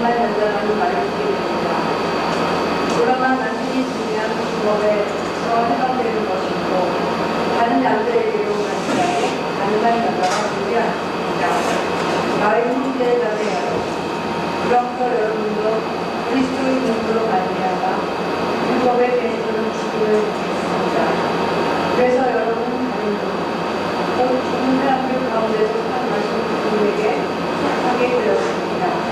정말 단단하게 말해주게 됩니다. 그러나 나중에 중요한 법에서 해당되는 것이고 다른 양들에게로 간다에 가능한 여자가 무리합니다. 나의 형제자매여, 그러므로 여러분도 그리스도의 능력으로 말미암아 율법의 계시는 죽음을 믿습니다. 그래서 여러분은 다른 곧 죽은 사람들 가운데서 살아나신 그분에게 속하게 되었습니다.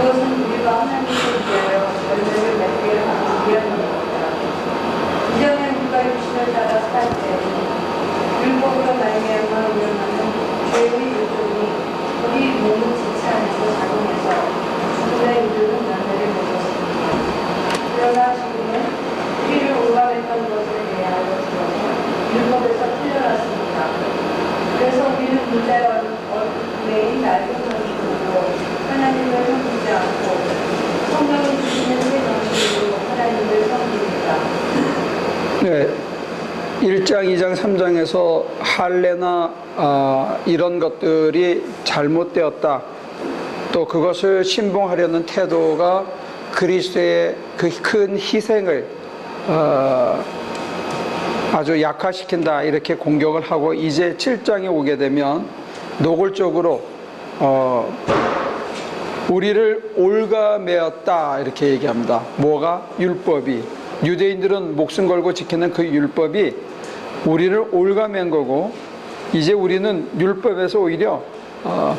그것은 우리가 하나님을 위하여 열매를 맺게 하기 위함입니다. 이전에 우리가 육신을 따라 살 때 율법으로 말미암아 일어나는 죄의 요점이 우리 몸의 지체 안에서 작용해서 죽음에 이르는 열매를 맺었습니다. 그러나 지금은 우리를 올가했던 것에 대하여 들어서 율법에서 틀려났습니다. 그래서 우리는 문자의 얼굴인 낡은 정신으로 하나님을 섬기지 않고 성령이 주시는 새 정신으로 하나님을 섬깁니다. 네, 1장, 2장, 3장에서 할례나 이런 것들이 잘못되었다. 또 그것을 신봉하려는 태도가 그리스도의 그 큰 희생을 아주 약화시킨다, 이렇게 공격을 하고, 이제 7장에 오게 되면 노골적으로 우리를 올가매었다 이렇게 얘기합니다. 뭐가? 율법이. 유대인들은 목숨 걸고 지키는 그 율법이 우리를 올가맨 거고, 이제 우리는 율법에서 오히려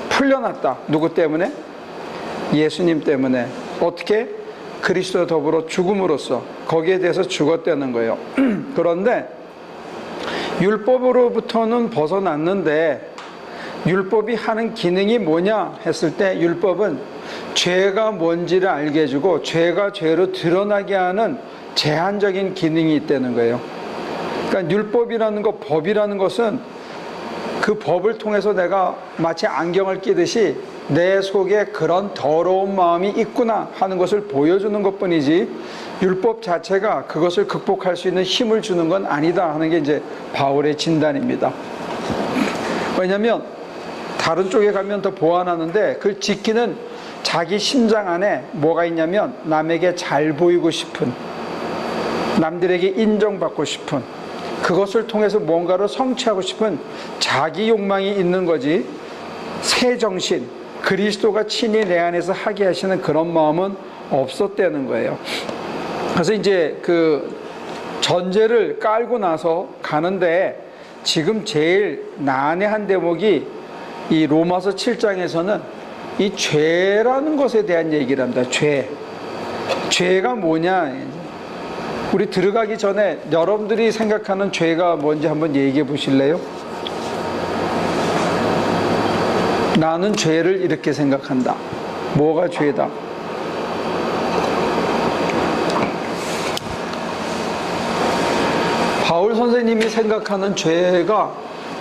풀려났다. 누구 때문에? 예수님 때문에. 어떻게? 그리스도와 더불어 죽음으로써 거기에 대해서 죽었다는 거예요. 그런데 율법으로부터는 벗어났는데 율법이 하는 기능이 뭐냐 했을 때, 율법은 죄가 뭔지를 알게 해주고 죄가 죄로 드러나게 하는 제한적인 기능이 있다는 거예요. 그러니까 율법이라는 것, 법이라는 것은 그 법을 통해서 내가 마치 안경을 끼듯이 내 속에 그런 더러운 마음이 있구나 하는 것을 보여주는 것뿐이지, 율법 자체가 그것을 극복할 수 있는 힘을 주는 건 아니다 하는 게 이제 바울의 진단입니다. 왜냐하면 다른 쪽에 가면 더 보완하는데, 그걸 지키는 자기 심장 안에 뭐가 있냐면, 남에게 잘 보이고 싶은, 남들에게 인정받고 싶은, 그것을 통해서 뭔가를 성취하고 싶은 자기 욕망이 있는 거지, 새 정신, 그리스도가 친히 내 안에서 하게 하시는 그런 마음은 없었다는 거예요. 그래서 이제 그 전제를 깔고 나서 가는데, 지금 제일 난해한 대목이 이 로마서 7장에서는 이 죄라는 것에 대한 얘기를 합니다. 죄가 뭐냐? 우리 들어가기 전에 여러분들이 생각하는 죄가 뭔지 한번 얘기해 보실래요? 나는 죄를 이렇게 생각한다. 뭐가 죄다? 바울 선생님이 생각하는 죄가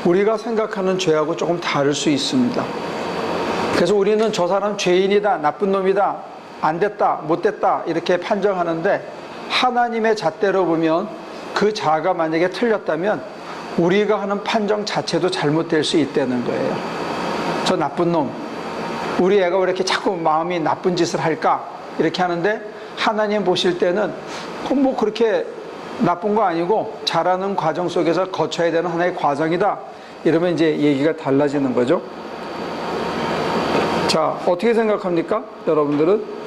우리가 생각하는 죄하고 조금 다를 수 있습니다. 그래서 우리는 저 사람 죄인이다, 나쁜 놈이다, 안 됐다, 못 됐다 이렇게 판정하는데, 하나님의 잣대로 보면 그 자가 만약에 틀렸다면 우리가 하는 판정 자체도 잘못될 수 있다는 거예요. 저 나쁜 놈, 우리 애가 왜 이렇게 자꾸 마음이 나쁜 짓을 할까 이렇게 하는데, 하나님 보실 때는 뭐 그렇게 나쁜 거 아니고 자라는 과정 속에서 거쳐야 되는 하나의 과정이다, 이러면 이제 얘기가 달라지는 거죠. 자, 어떻게 생각합니까? 여러분들은?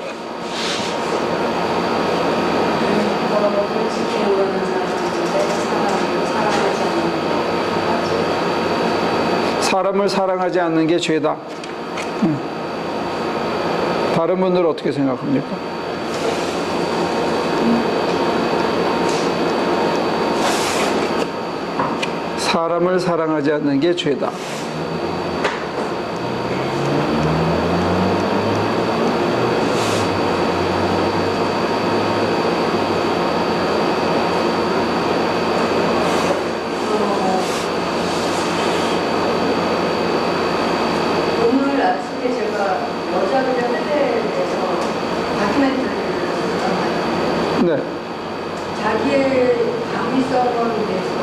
사람을 사랑하지 않는 게 죄다. 다른 분들은 어떻게 생각합니까? 사람을 사랑하지 않는 게 죄다. 오늘 아침에 제가 여자들의 세대에 대해서 다큐멘터리를 봤잖아요. 네. 자기의 당위성을 위해서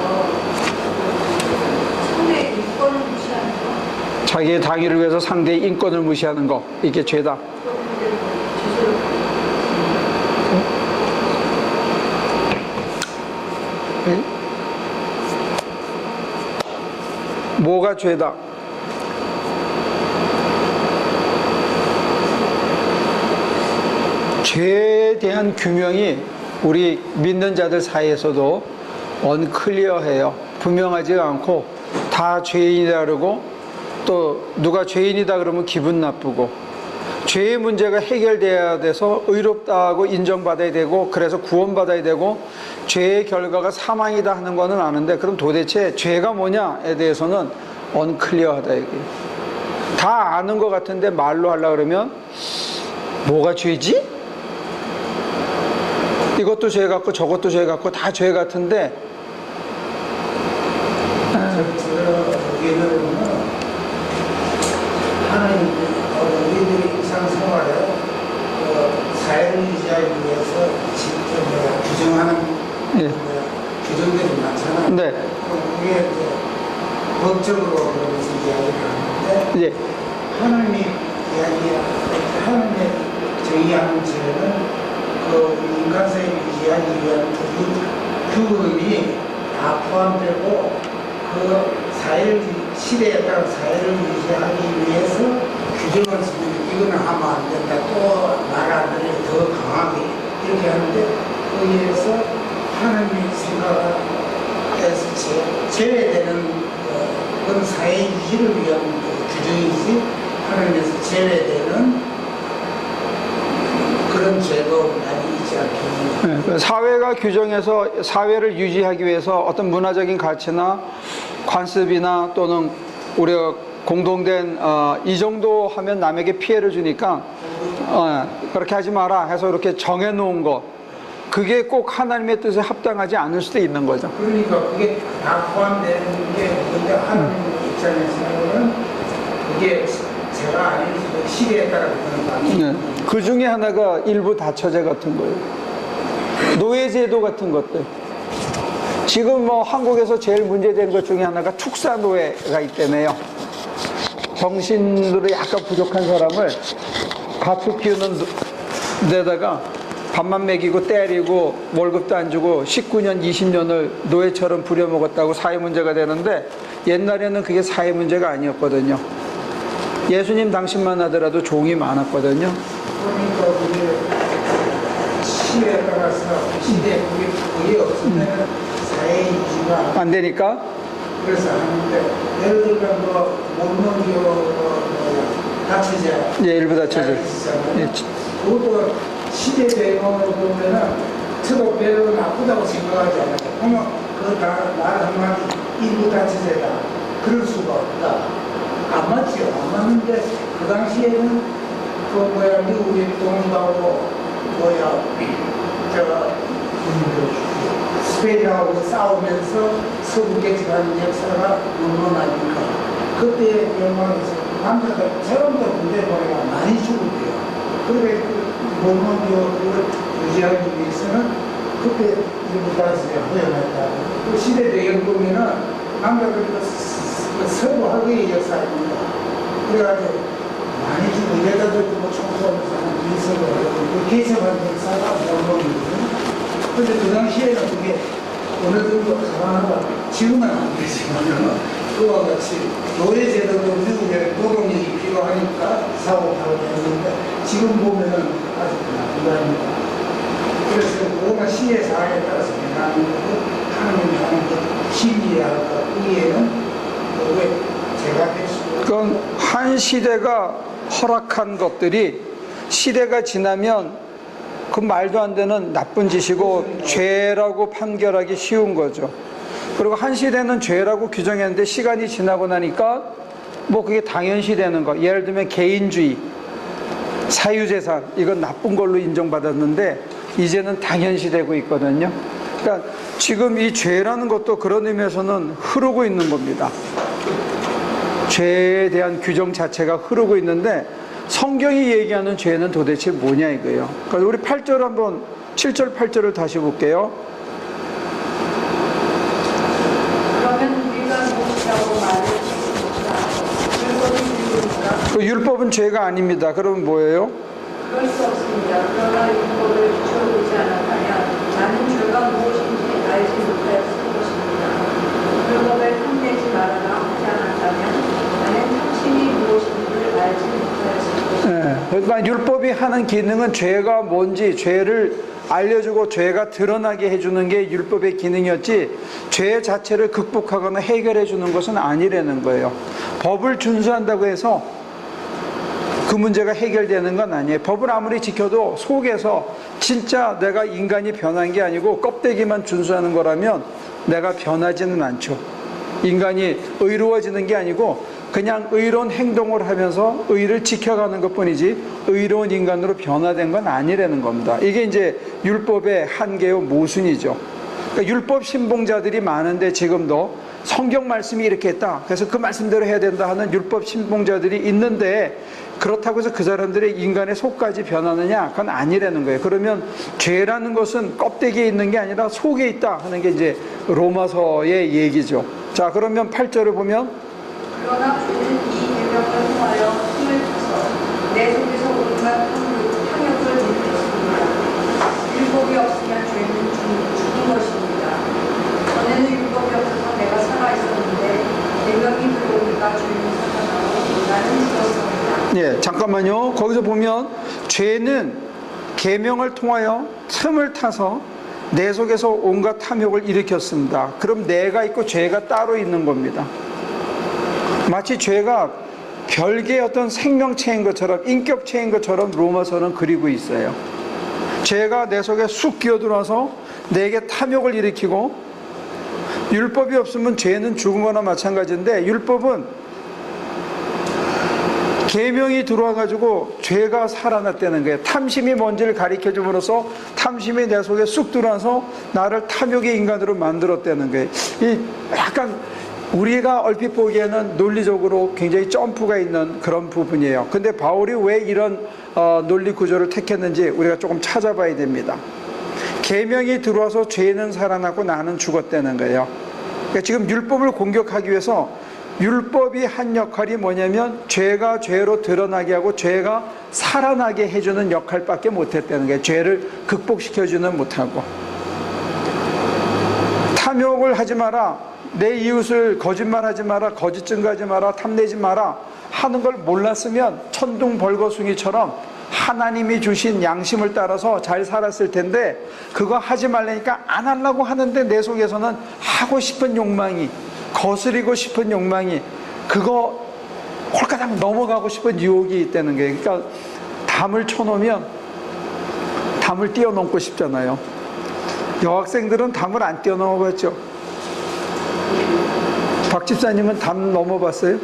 상대의 인권을 무시하는 거. 자기의 당위를 위해서 상대의 인권을 무시하는 거, 이게 죄다. 그런 문제를 뭐가 죄다? 죄에 대한 규명이 우리 믿는 자들 사이에서도 언클리어해요. 분명하지가 않고 다 죄인이다 그러고 또 누가 죄인이다 그러면 기분 나쁘고 죄의 문제가 해결돼야 돼서 의롭다고 인정받아야 되고 그래서 구원받아야 되고 죄의 결과가 사망이다 하는 거는 아는데 그럼 도대체 죄가 뭐냐에 대해서는 언클리어하다 얘기예요. 다 아는 것 같은데 말로 하려고 그러면 뭐가 죄지? 이것도 죄 같고 저것도 죄 같고 다 죄 같은데 제가 보기에는 하나님 우리들이 일상생활에 사회를 유지하기 위해서 규정하는 예. 규정들이 많잖아요. 네. 그게 이제 법적으로 그러면서 이야기를 하는데 예. 하나님이 하나님의 정의하는 죄는 그 인간 사회를 유지하기 위한 규범이 다 포함되고 그 시대에 따라 사회를 유지하기 위해서 규정을 쓰면 이거는 하면 안 된다 또 말 안 들으면 더 강하게 이렇게 하는데 거기에 의해서 하나님이 생각해서 제외되는 그런 사회 유지를 위한 규정이지 하나님에서 제외되는 그런 죄도 많이 있지 않겠느냐. 사회가 규정해서 사회를 유지하기 위해서 어떤 문화적인 가치나 관습이나 또는 우리가 공동된 이 정도 하면 남에게 피해를 주니까 그렇게 하지 마라 해서 이렇게 정해놓은 거 그게 꼭 하나님의 뜻에 합당하지 않을 수도 있는 거죠. 그러니까 그게 다 포함되는 게 근데 하나님 입장에서는 그게 제가 아닐 수도 시대에 따라 그런 거 아니에요. 그 중에 하나가 일부 다처제 같은 거예요. 노예제도 같은 것들. 지금 뭐 한국에서 제일 문제된 것 중에 하나가 축사노예가 있다며요. 정신으로 약간 부족한 사람을 가축 키우는 데다가 밥만 먹이고 때리고 월급도 안 주고 19년, 20년을 노예처럼 부려먹었다고 사회 문제가 되는데 옛날에는 그게 사회 문제가 아니었거든요. 예수님 당신만 하더라도 종이 많았거든요. 그러니까 그게 시대에 따라서 시대에 그게 없으면 사회 유지가 안 되니까 그래서 하는데 예를 들면 다처제 일부 다처제. 그것도 시대 배경을 보면은 저도 별로 나쁘다고 생각하지 않아요. 그러면 말 한마디 일부 다처제다 그럴 수가 없다. 안 맞죠. 안 맞는데 그 당시에는 미국의 동부하고 스페인하고 싸우면서 서구 개척하는 역사가 논논하니까 그때 영광에서 남자들 사람들 군대 보내가 많이 죽었대요. 그래 논논을 유지하기 위해서는 그때 일부 다처제 허용했다. 그 시대 배경 보면은 남자들 서구 학의 역사입니다. 그래가지고 많이 주고 이래가지고 총수하면서 한 인석을 하고 개척한 역사가 논논이거든요. 근데 그 당시에는 그게 어느 정도 가능하다. 지금은 안 되지만 그와 같이 노예제도도 미국에 노동력이 필요하니까 사고 파고 했는데 지금 보면은 아주 불가합니다. 그래서 그거는 시의 사회에 따라서 변하는 거고 하나님이 하는 것 진리랄까 의에는 왜 제가 될 수 그건 한 시대가 허락한 것들이 시대가 지나면 그 말도 안 되는 나쁜 짓이고 죄라고 판결하기 쉬운 거죠. 그리고 한 시대는 죄라고 규정했는데 시간이 지나고 나니까 뭐 그게 당연시 되는 거. 예를 들면 개인주의, 사유재산 이건 나쁜 걸로 인정받았는데 이제는 당연시 되고 있거든요. 그러니까 지금 이 죄라는 것도 그런 의미에서는 흐르고 있는 겁니다. 죄에 대한 규정 자체가 흐르고 있는데 성경이 얘기하는 죄는 도대체 뭐냐 이거예요. 그래서 우리 8절 한번 7절 8절을 다시 볼게요. 그러면 우리가 무엇이라고 말을 율법이 그 율법은 죄가 아닙니다. 그러면 뭐예요? 그럴 수 없습니다. 그러나 율법을 지켜보지 않았다면 나는 죄가 무엇인지 알지 못하였을 것입니다. 율법에 탐내지 말아라 하지 않았습니다. 그러니까 율법이 하는 기능은 죄가 뭔지 죄를 알려주고 죄가 드러나게 해주는 게 율법의 기능이었지 죄 자체를 극복하거나 해결해 주는 것은 아니라는 거예요. 법을 준수한다고 해서 그 문제가 해결되는 건 아니에요. 법을 아무리 지켜도 속에서 진짜 내가 인간이 변한 게 아니고 껍데기만 준수하는 거라면 내가 변하지는 않죠. 인간이 의로워지는 게 아니고 그냥 의로운 행동을 하면서 의를 지켜가는 것뿐이지 의로운 인간으로 변화된 건 아니라는 겁니다. 이게 이제 율법의 한계요 모순이죠. 그러니까 율법 신봉자들이 많은데 지금도 성경 말씀이 이렇게 했다, 그래서 그 말씀대로 해야 된다 하는 율법 신봉자들이 있는데 그렇다고 해서 그 사람들의 인간의 속까지 변하느냐? 그건 아니라는 거예요. 그러면 죄라는 것은 껍데기에 있는 게 아니라 속에 있다 하는 게 이제 로마서의 얘기죠. 자, 그러면 8절을 보면 그러나 죄는 이 계명을 통하여 힘을 타서 내 속에서 온갖 탐욕을 일으켰습니다. 율법이 없으면 죄는 죽은 것입니다. 전에는 율법이 없어서 내가 살아있었는데 계명이 들어오니까 죄는 살아나고 나는 죽었습니다. 예, 잠깐만요. 거기서 보면 죄는 계명을 통하여 틈을 타서 내 속에서 온갖 탐욕을 일으켰습니다. 그럼 내가 있고 죄가 따로 있는 겁니다. 마치 죄가 별개의 어떤 생명체인 것처럼 인격체인 것처럼 로마서는 그리고 있어요. 죄가 내 속에 쑥 끼어들어서 내게 탐욕을 일으키고, 율법이 없으면 죄는 죽은 거나 마찬가지인데 율법은 계명이 들어와 가지고 죄가 살아났다는 거예요. 탐심이 뭔지를 가르쳐 줌으로써 탐심이 내 속에 쑥 들어와서 나를 탐욕의 인간으로 만들었다는 거예요. 이 약간 우리가 얼핏 보기에는 논리적으로 굉장히 점프가 있는 그런 부분이에요. 근데 바울이 왜 이런 논리 구조를 택했는지 우리가 조금 찾아봐야 됩니다. 계명이 들어와서 죄는 살아나고 나는 죽었다는 거예요. 그러니까 지금 율법을 공격하기 위해서 율법이 한 역할이 뭐냐면 죄가 죄로 드러나게 하고 죄가 살아나게 해주는 역할밖에 못했다는 거예요. 죄를 극복시켜주는 못하고. 탐욕을 하지 마라, 내 이웃을 거짓말하지 마라, 거짓 증거하지 마라, 탐내지 마라 하는 걸 몰랐으면 천둥벌거숭이처럼 하나님이 주신 양심을 따라서 잘 살았을 텐데 그거 하지 말라니까 안 하려고 하는데 내 속에서는 하고 싶은 욕망이, 거스리고 싶은 욕망이, 그거 홀가닥 넘어가고 싶은 유혹이 있다는 거예요. 그러니까 담을 쳐놓으면 담을 뛰어넘고 싶잖아요. 여학생들은 담을 안 뛰어넘어봤죠. 박 집사님은 담 넘어봤어요?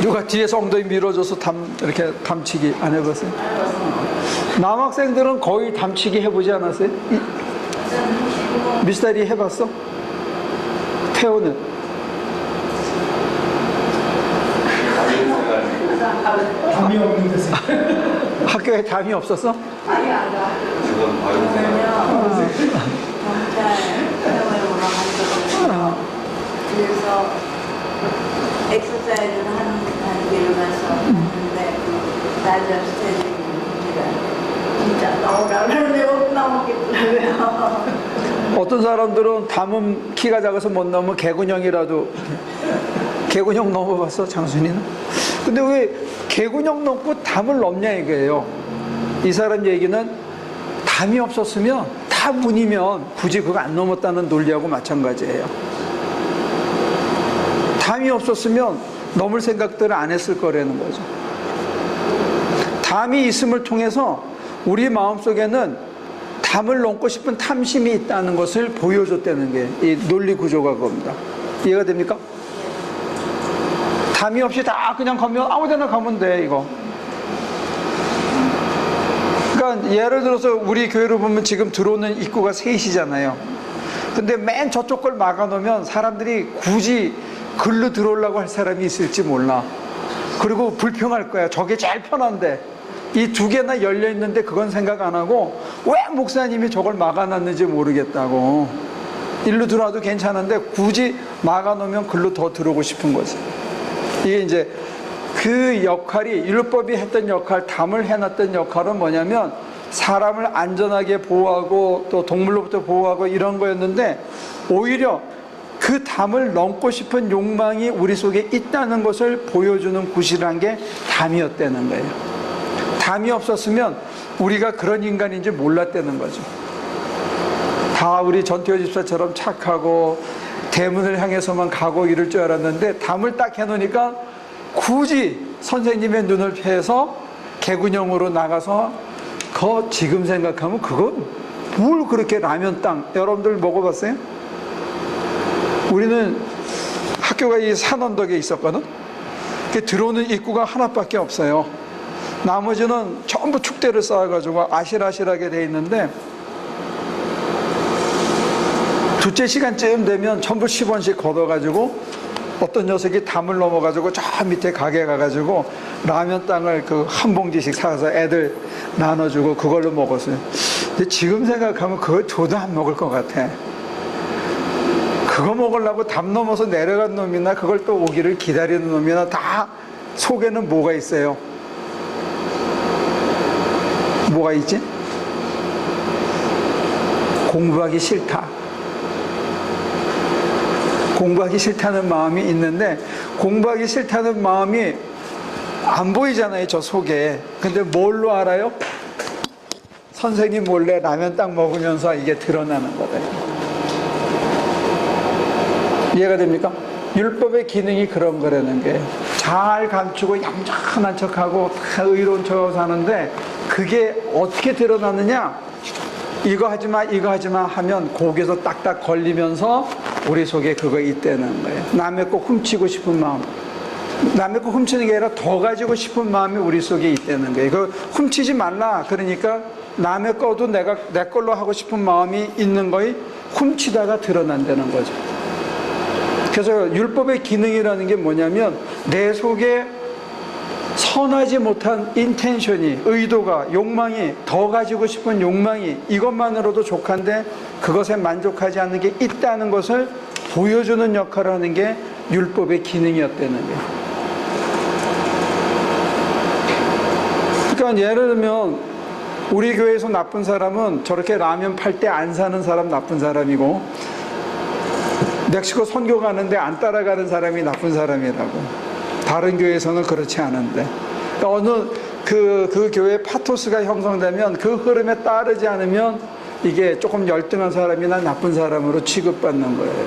누가 뒤에서 엉덩이 밀어줘서 이렇게 담치기 안 해봤어요? 남학생들은 거의 담치기 해보지 않았어요? 미스터리 해봤어? 태호는? 담이 없는 데서 학교에 담이 없었어? 아니 아니야. 경찰 시험을 보러 갔거든요. 그래서 엑서사이즈를 하는 길을 가서 했는데 낮은 스테이지가 진짜 나오라 그러는데 못 나오겠더라고요. 어떤 사람들은 담은 키가 작아서 못 넘으면 개구녕이라도. 개구녕 넘어봤어, 장순이는? 근데 왜 개구녕 넘고 담을 넘냐 이거예요. 이 사람 얘기는 담이 없었으면 다 문이면 굳이 그거 안 넘었다는 논리하고 마찬가지예요. 담이 없었으면 넘을 생각들을 안 했을 거라는 거죠. 담이 있음을 통해서 우리 마음속에는 담을 넘고 싶은 탐심이 있다는 것을 보여줬다는 게 이 논리 구조가 그겁니다. 이해가 됩니까? 담이 없이 다 그냥 가면 아무데나 가면 돼, 이거. 그러니까 예를 들어서 우리 교회를 보면 지금 들어오는 입구가 셋이잖아요. 근데 맨 저쪽 걸 막아놓으면 사람들이 굳이 글로 들어오려고 할 사람이 있을지 몰라. 그리고 불평할 거야. 저게 제일 편한데 이 두 개나 열려 있는데 그건 생각 안 하고 왜 목사님이 저걸 막아놨는지 모르겠다고. 일로 들어와도 괜찮은데 굳이 막아놓으면 글로 더 들어오고 싶은 거지. 이게 이제 그 역할이, 율법이 했던 역할, 담을 해놨던 역할은 뭐냐면 사람을 안전하게 보호하고 또 동물로부터 보호하고 이런 거였는데 오히려 그 담을 넘고 싶은 욕망이 우리 속에 있다는 것을 보여주는 구실한 게 담이었다는 거예요. 담이 없었으면 우리가 그런 인간인지 몰랐다는 거죠. 다 우리 전태호 집사처럼 착하고 대문을 향해서만 가고 이럴 줄 알았는데 담을 딱 해놓으니까 굳이 선생님의 눈을 피해서 개구녕으로 나가서 지금 생각하면 그거 뭘 그렇게 라면 땅 여러분들 먹어봤어요? 우리는 학교가 이 산 언덕에 있었거든. 들어오는 입구가 하나밖에 없어요. 나머지는 전부 축대를 쌓아가지고 아실아실하게 돼 있는데 둘째 시간쯤 되면 전부 10원씩 걷어가지고 어떤 녀석이 담을 넘어가지고 저 밑에 가게 가가지고 라면 땅을 그 한 봉지씩 사서 애들 나눠주고 그걸로 먹었어요. 근데 지금 생각하면 그걸 줘도 안 먹을 것 같아. 그거 먹으려고 담 넘어서 내려간 놈이나 그걸 또 오기를 기다리는 놈이나 다 속에는 뭐가 있어요? 뭐가 있지? 공부하기 싫다. 공부하기 싫다는 마음이 있는데 공부하기 싫다는 마음이 안 보이잖아요, 저 속에. 근데 뭘로 알아요? 선생님 몰래 라면 딱 먹으면서 이게 드러나는 거예요. 이해가 됩니까? 율법의 기능이 그런 거라는 게 잘 감추고 얌전한 척하고 다 의로운 척하고 사는데 그게 어떻게 드러나느냐? 이거 하지 마, 이거 하지 마 하면 거기서 딱딱 걸리면서 우리 속에 그거 있다는 거예요. 남의 거 훔치고 싶은 마음. 남의 거 훔치는 게 아니라 더 가지고 싶은 마음이 우리 속에 있다는 거예요. 그 훔치지 말라. 그러니까 남의 거도 내 걸로 하고 싶은 마음이 있는 거에 훔치다가 드러난다는 거죠. 그래서 율법의 기능이라는 게 뭐냐면 내 속에 선하지 못한 인텐션이, 의도가, 욕망이, 더 가지고 싶은 욕망이 이것만으로도 족한데 그것에 만족하지 않는 게 있다는 것을 보여주는 역할을 하는 게 율법의 기능이었다는 거예요. 그러니까 예를 들면 우리 교회에서 나쁜 사람은 저렇게 라면 팔 때 안 사는 사람 나쁜 사람이고 멕시코 선교 가는데 안 따라가는 사람이 나쁜 사람이라고. 다른 교회에서는 그렇지 않은데. 그러니까 어느 그 교회 파토스가 형성되면 그 흐름에 따르지 않으면 이게 조금 열등한 사람이나 나쁜 사람으로 취급받는 거예요.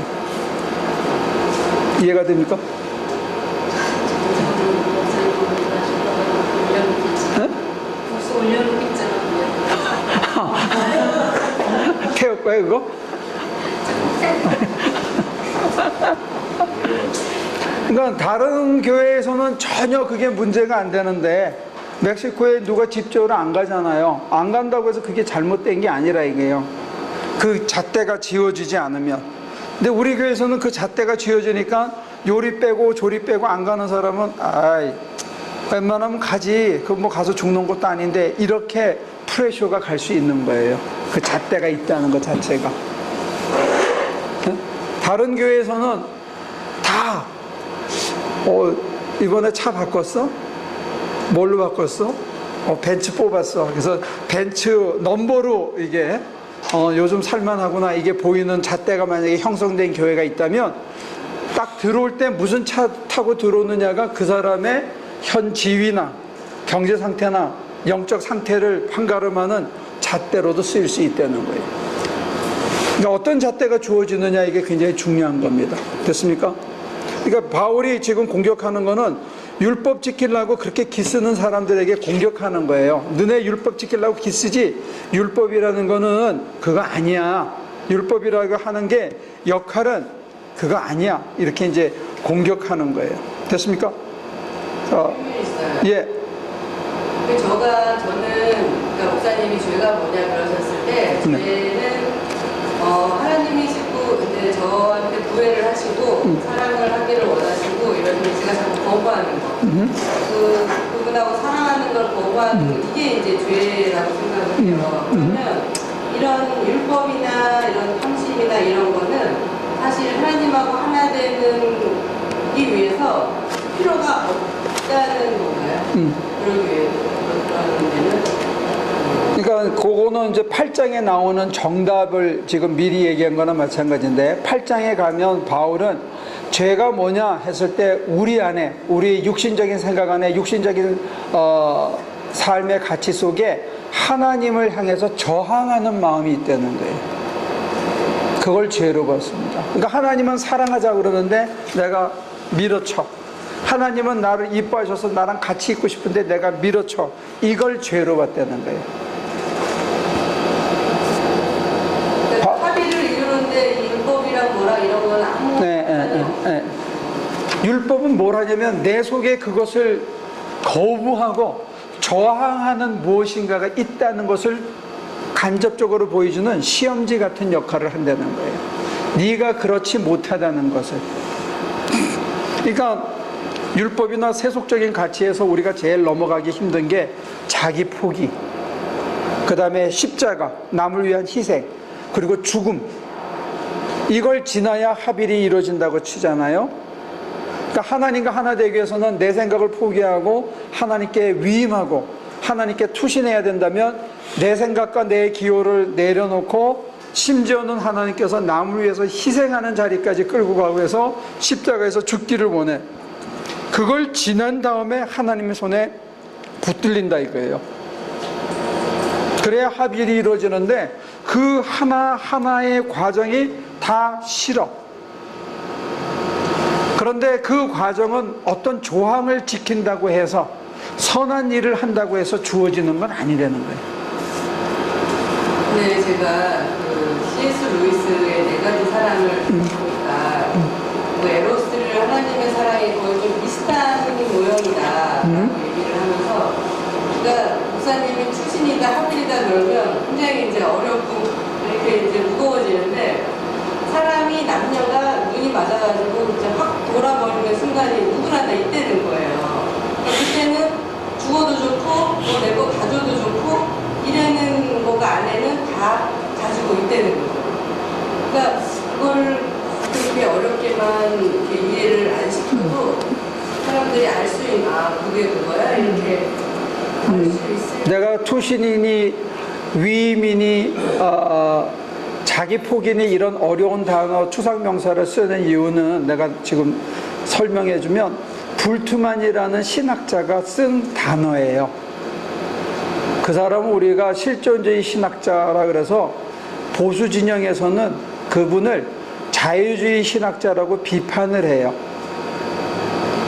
이해가 됩니까? 벌써 올려놓고 있잖아요. 태울 거야 그거? 그러니까 다른 교회에서는 전혀 그게 문제가 안 되는데 멕시코에 누가 집적으로 안 가잖아요. 안 간다고 해서 그게 잘못된 게 아니라 이게요. 그 잣대가 지워지지 않으면. 근데 우리 교회에서는 그 잣대가 지워지니까 요리 빼고 조리 빼고 안 가는 사람은 아이 웬만하면 가지. 그 뭐 가서 죽는 것도 아닌데 이렇게 프레셔가 갈 수 있는 거예요. 그 잣대가 있다는 것 자체가. 다른 교회에서는 다 이번에 차 바꿨어? 뭘로 바꿨어? 벤츠 뽑았어. 그래서 벤츠 넘버로 이게 요즘 살만하구나 이게 보이는 잣대가 만약에 형성된 교회가 있다면 딱 들어올 때 무슨 차 타고 들어오느냐가 그 사람의 현 지위나 경제 상태나 영적 상태를 판가름하는 잣대로도 쓰일 수 있다는 거예요. 그러니까 어떤 잣대가 주어지느냐 이게 굉장히 중요한 겁니다. 됐습니까? 그러니까 바울이 지금 공격하는 거는 율법 지키려고 그렇게 기쓰는 사람들에게 공격하는 거예요. 너네 율법 지키려고 기쓰지 율법이라는 거는 그거 아니야. 율법이라고 하는 게 역할은 그거 아니야. 이렇게 이제 공격하는 거예요. 됐습니까? 예. 저는 그러니까 목사님이 죄가 뭐냐 그러셨을 때 죄는 하나님이 자꾸 이제 저한테 구애를 하시고 사랑을 하기를 원하시고 이런 제가 자꾸 거부하는 거, 그분하고 사랑하는 걸 거부하는 거 이게 이제 죄라고 생각을 해요. 그러면 이런 율법이나 이런 탐심이나 이런 거는 사실 하나님하고 하나 되기 위해서 필요가 없다는 건가요? 그러기 위해 그러는 데는. 그러니까 그러니까 그거는 이제 8장에 나오는 정답을 지금 미리 얘기한 거나 마찬가지인데 8장에 가면 바울은 죄가 뭐냐 했을 때 우리 안에 우리 육신적인 생각 안에 육신적인 삶의 가치 속에 하나님을 향해서 저항하는 마음이 있다는 거예요. 그걸 죄로 봤습니다. 그러니까 하나님은 사랑하자 그러는데 내가 밀어쳐. 하나님은 나를 이뻐하셔서 나랑 같이 있고 싶은데 내가 밀어쳐. 이걸 죄로 봤다는 거예요. 합의를 이루는데 율법이랑 뭐라 이런 건 아무 네. 율법은 뭘 하냐면 내 속에 그것을 거부하고 저항하는 무엇인가가 있다는 것을 간접적으로 보여주는 시험지 같은 역할을 한다는 거예요. 네가 그렇지 못하다는 것을. 그러니까 율법이나 세속적인 가치에서 우리가 제일 넘어가기 힘든 게 자기 포기, 그 다음에 십자가, 남을 위한 희생, 그리고 죽음. 이걸 지나야 합일이 이루어진다고 치잖아요. 그러니까 하나님과 하나 되기 위해서는 내 생각을 포기하고 하나님께 위임하고 하나님께 투신해야 된다면 내 생각과 내 기호를 내려놓고 심지어는 하나님께서 남을 위해서 희생하는 자리까지 끌고 가고 해서 십자가에서 죽기를 원해. 그걸 지난 다음에 하나님의 손에 붙들린다 이거예요. 그래야 합일이 이루어지는데 그 하나하나의 과정이 다 싫어. 그런데 그 과정은 어떤 조항을 지킨다고 해서 선한 일을 한다고 해서 주어지는 건 아니라는 거예요. 네, 제가 그 C.S. 루이스의 네 가지 사랑을 보니까 그 에로스를 하나님의 사랑이 거의 좀 비슷한 모형이다 얘기를 하면서, 그러니까 목사님이 출신이다 합일이다 그러면 굉장히 이제 어렵고 이렇게 이제 무거워지는데, 사람이 남녀가 눈이 맞아가지고 이제 확 돌아버리는 순간이 누구나 다 있다는 거예요. 그때는 죽어도 좋고 뭐 내 거 가져도 좋고 이래는 뭐가 안에는 다 가지고 있다는 거죠. 그러니까 그걸 그렇게 어렵게만 이렇게 이해를 안 시켜도 사람들이 알 수 있는, 아 그게 그거야 이렇게 알 수 있을. 내가 투신이니 위임이니 자기 포기니 이런 어려운 단어 추상명사를 쓰는 이유는 내가 지금 설명해주면 불투만이라는 신학자가 쓴 단어예요. 그 사람은 우리가 실존주의 신학자라 그래서 보수 진영에서는 그분을 자유주의 신학자라고 비판을 해요.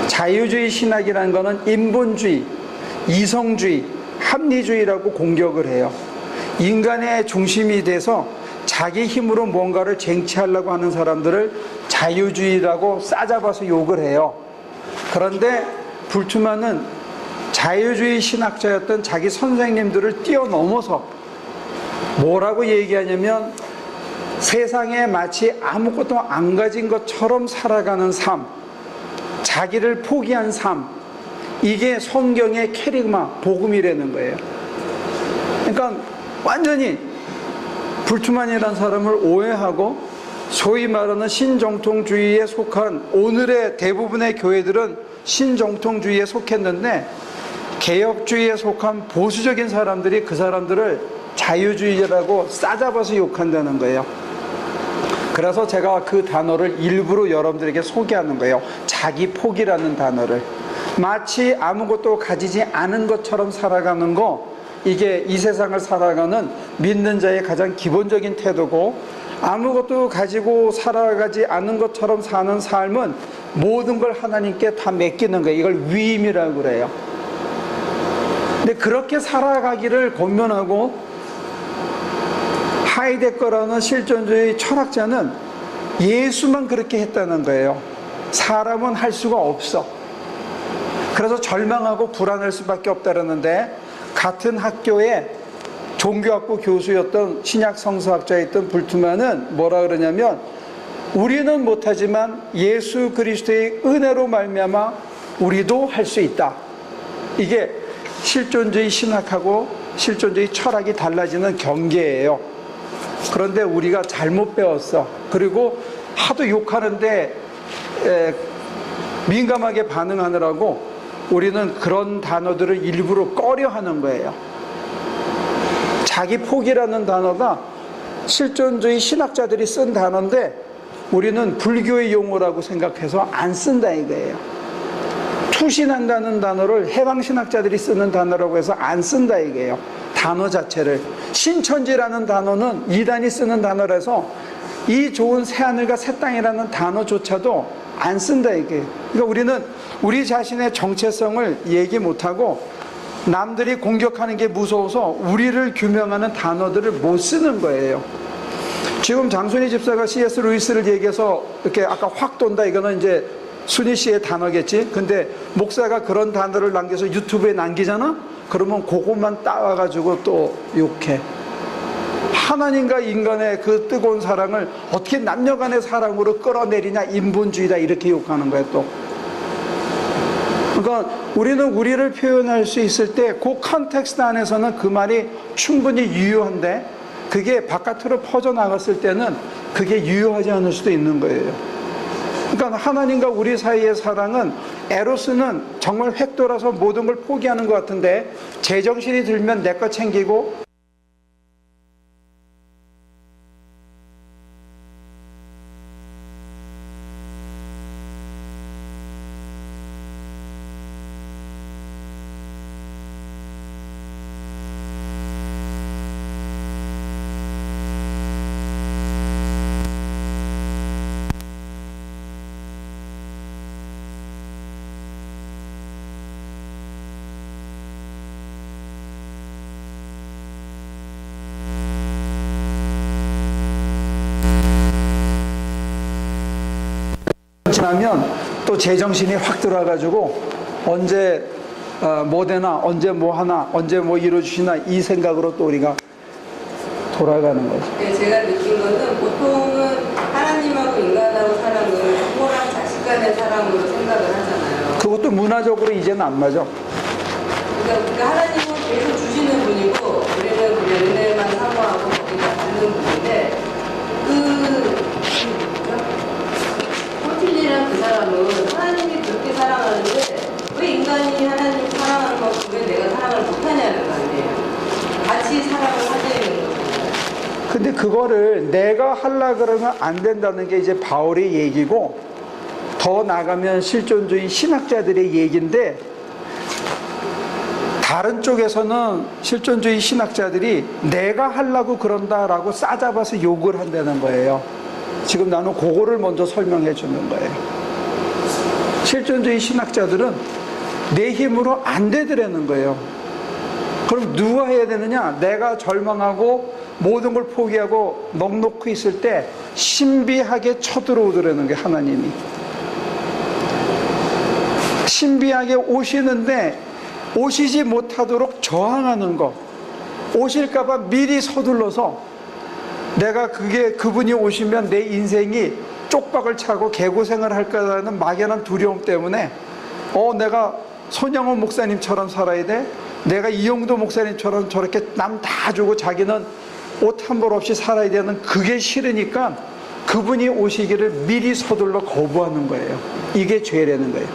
자유주의 신학이라는 것은 인본주의, 이성주의, 합리주의라고 공격을 해요. 인간의 중심이 돼서 자기 힘으로 뭔가를 쟁취하려고 하는 사람들을 자유주의라고 싸잡아서 욕을 해요. 그런데 불투만은 자유주의 신학자였던 자기 선생님들을 뛰어넘어서 뭐라고 얘기하냐면 세상에 마치 아무것도 안 가진 것처럼 살아가는 삶, 자기를 포기한 삶, 이게 성경의 캐리그마, 복음이라는 거예요. 그러니까 완전히 불투만이라는 사람을 오해하고 소위 말하는 신정통주의에 속한, 오늘의 대부분의 교회들은 신정통주의에 속했는데 개혁주의에 속한 보수적인 사람들이 그 사람들을 자유주의라고 싸잡아서 욕한다는 거예요. 그래서 제가 그 단어를 일부러 여러분들에게 소개하는 거예요. 자기 포기라는 단어를. 마치 아무것도 가지지 않은 것처럼 살아가는 거, 이게 이 세상을 살아가는 믿는 자의 가장 기본적인 태도고, 아무것도 가지고 살아가지 않은 것처럼 사는 삶은 모든 걸 하나님께 다 맡기는 거예요. 이걸 위임이라고 그래요. 근데 그렇게 살아가기를 권면하고, 하이데거라는 실존주의 철학자는 예수만 그렇게 했다는 거예요. 사람은 할 수가 없어. 그래서 절망하고 불안할 수밖에 없다는데, 같은 학교에 종교학부 교수였던 신약 성서학자였던 불투만은 뭐라 그러냐면, 우리는 못하지만 예수 그리스도의 은혜로 말미암아 우리도 할 수 있다. 이게 실존주의 신학하고 실존주의 철학이 달라지는 경계예요. 그런데 우리가 잘못 배웠어. 그리고 하도 욕하는데 민감하게 반응하느라고 우리는 그런 단어들을 일부러 꺼려 하는 거예요. 자기 포기라는 단어가 실존주의 신학자들이 쓴 단어인데 우리는 불교의 용어라고 생각해서 안 쓴다 이거예요. 투신한다는 단어를 해방신학자들이 쓰는 단어라고 해서 안 쓴다 이거예요. 단어 자체를. 신천지라는 단어는 이단이 쓰는 단어라서 이 좋은 새하늘과 새 땅이라는 단어조차도 안 쓴다 이게. 그러니까 우리는 우리 자신의 정체성을 얘기 못하고 남들이 공격하는 게 무서워서 우리를 규명하는 단어들을 못 쓰는 거예요. 지금 장순희 집사가 C.S. 루이스를 얘기해서 이렇게 아까 확 돈다 이거는 이제 순희 씨의 단어겠지. 근데 목사가 그런 단어를 남겨서 유튜브에 남기잖아. 그러면 그것만 따와가지고 또 욕해. 하나님과 인간의 그 뜨거운 사랑을 어떻게 남녀간의 사랑으로 끌어내리냐, 인본주의다 이렇게 욕하는 거야 또. 그러니까 우리는 우리를 표현할 수 있을 때 그 컨텍스트 안에서는 그 말이 충분히 유효한데 그게 바깥으로 퍼져나갔을 때는 그게 유효하지 않을 수도 있는 거예요. 그러니까 하나님과 우리 사이의 사랑은, 에로스는 정말 획돌아서 모든 걸 포기하는 것 같은데 제정신이 들면 내 거 챙기고 지나면 또 제정신이 확 들어와가지고 언제 뭐 되나, 언제 뭐 하나, 언제 뭐 이루어주시나 이 생각으로 또 우리가 돌아가는 거죠. 네, 제가 느낀 것은 보통은 하나님하고 인간하고 사랑을 부모랑 자식 간의 사랑으로 생각을 하잖아요. 그것도 문화적으로 이제는 안 맞아. 그러니까 하나님은 계속 주시는 분이고 우리는 그냥 은혜만 사모하고 거기다 받는 분인데 포틸리라는 그 사람은 하나님이 그렇게 사랑하는데 왜 인간이 하나님 사랑하는 만큼 왜 내가 사랑을 못하냐는 거 아니에요. 같이 사랑을 하자는 거잖아요. 근데 그거를 내가 하려 그러면 안 된다는 게 이제 바울의 얘기고, 더 나가면 실존주의 신학자들의 얘기인데, 다른 쪽에서는 실존주의 신학자들이 내가 하려고 그런다라고 싸잡아서 욕을 한다는 거예요. 지금 나는 그거를 먼저 설명해 주는 거예요. 실존주의 신학자들은 내 힘으로 안 되더라는 거예요. 그럼 누가 해야 되느냐? 내가 절망하고 모든 걸 포기하고 넋놓고 있을 때 신비하게 쳐들어오더라는 게 하나님이. 신비하게 오시는데 오시지 못하도록 저항하는 거. 오실까봐 미리 서둘러서 내가 그분이 오시면 내 인생이 쪽박을 차고 개고생을 할 거라는 막연한 두려움 때문에 내가 손양원 목사님처럼 살아야 돼? 내가 이용도 목사님처럼 저렇게 남 다 주고 자기는 옷 한 벌 없이 살아야 되는 그게 싫으니까 그분이 오시기를 미리 서둘러 거부하는 거예요. 이게 죄라는 거예요.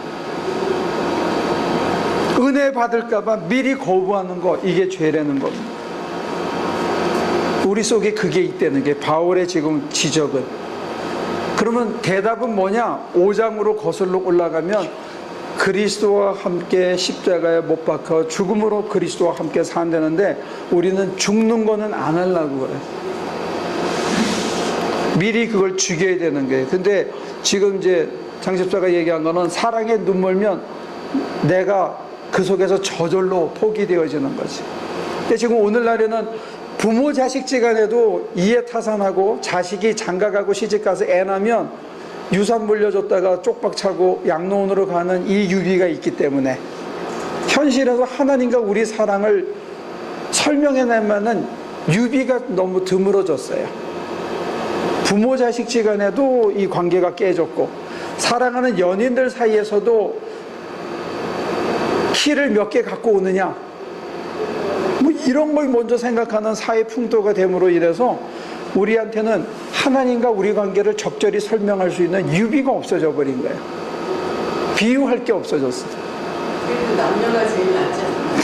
은혜 받을까봐 미리 거부하는 거, 이게 죄라는 겁니다. 우리 속에 그게 있다는 게 바울의 지금 지적은. 그러면 대답은 뭐냐? 5장으로 거슬러 올라가면 그리스도와 함께 십자가에 못 박혀 죽음으로 그리스도와 함께 산다는데 우리는 죽는 거는 안 하려고 그래. 미리 그걸 죽여야 되는 거예요. 근데 지금 이제 장 집사가 얘기한 거는 사랑에 눈멀면 내가 그 속에서 저절로 포기되어지는 거지. 근데 지금 오늘날에는 부모 자식지간에도 이해타산하고 자식이 장가가고 시집가서 애 낳으면 유산 물려줬다가 쪽박차고 양로원으로 가는 이 유비가 있기 때문에 현실에서 하나님과 우리 사랑을 설명해내면은 유비가 너무 드물어졌어요. 부모 자식지간에도 이 관계가 깨졌고 사랑하는 연인들 사이에서도 키를 몇 개 갖고 오느냐, 뭐 이런 걸 먼저 생각하는 사회 풍토가 됨으로 인해서 우리한테는 하나님과 우리 관계를 적절히 설명할 수 있는 유비가 없어져 버린 거예요. 비유할 게 없어졌어. 그래도 남녀가 제일 낫지 않나요?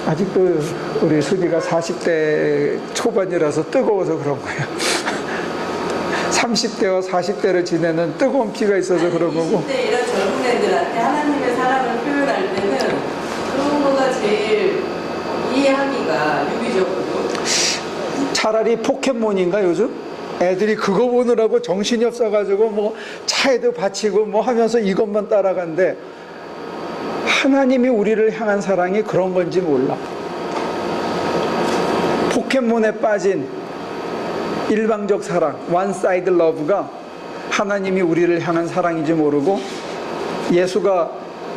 아직도 우리 수지가 40대 초반이라서 뜨거워서 그런 거예요. 30대와 40대를 지내는 뜨거운 피가 있어서 그런 거고. 20대 이런 젊은 애들한테 하나님의 사랑을 표현할 때는 그런 거가 제일 이해하기가 유기적으로. 차라리 포켓몬인가 요즘? 애들이 그거 보느라고 정신이 없어가지고 뭐 차에도 받치고 뭐 하면서 이것만 따라간대. 하나님이 우리를 향한 사랑이 그런 건지 몰라. 포켓몬에 빠진 일방적 사랑, one side love가 하나님이 우리를 향한 사랑인지 모르고 예수가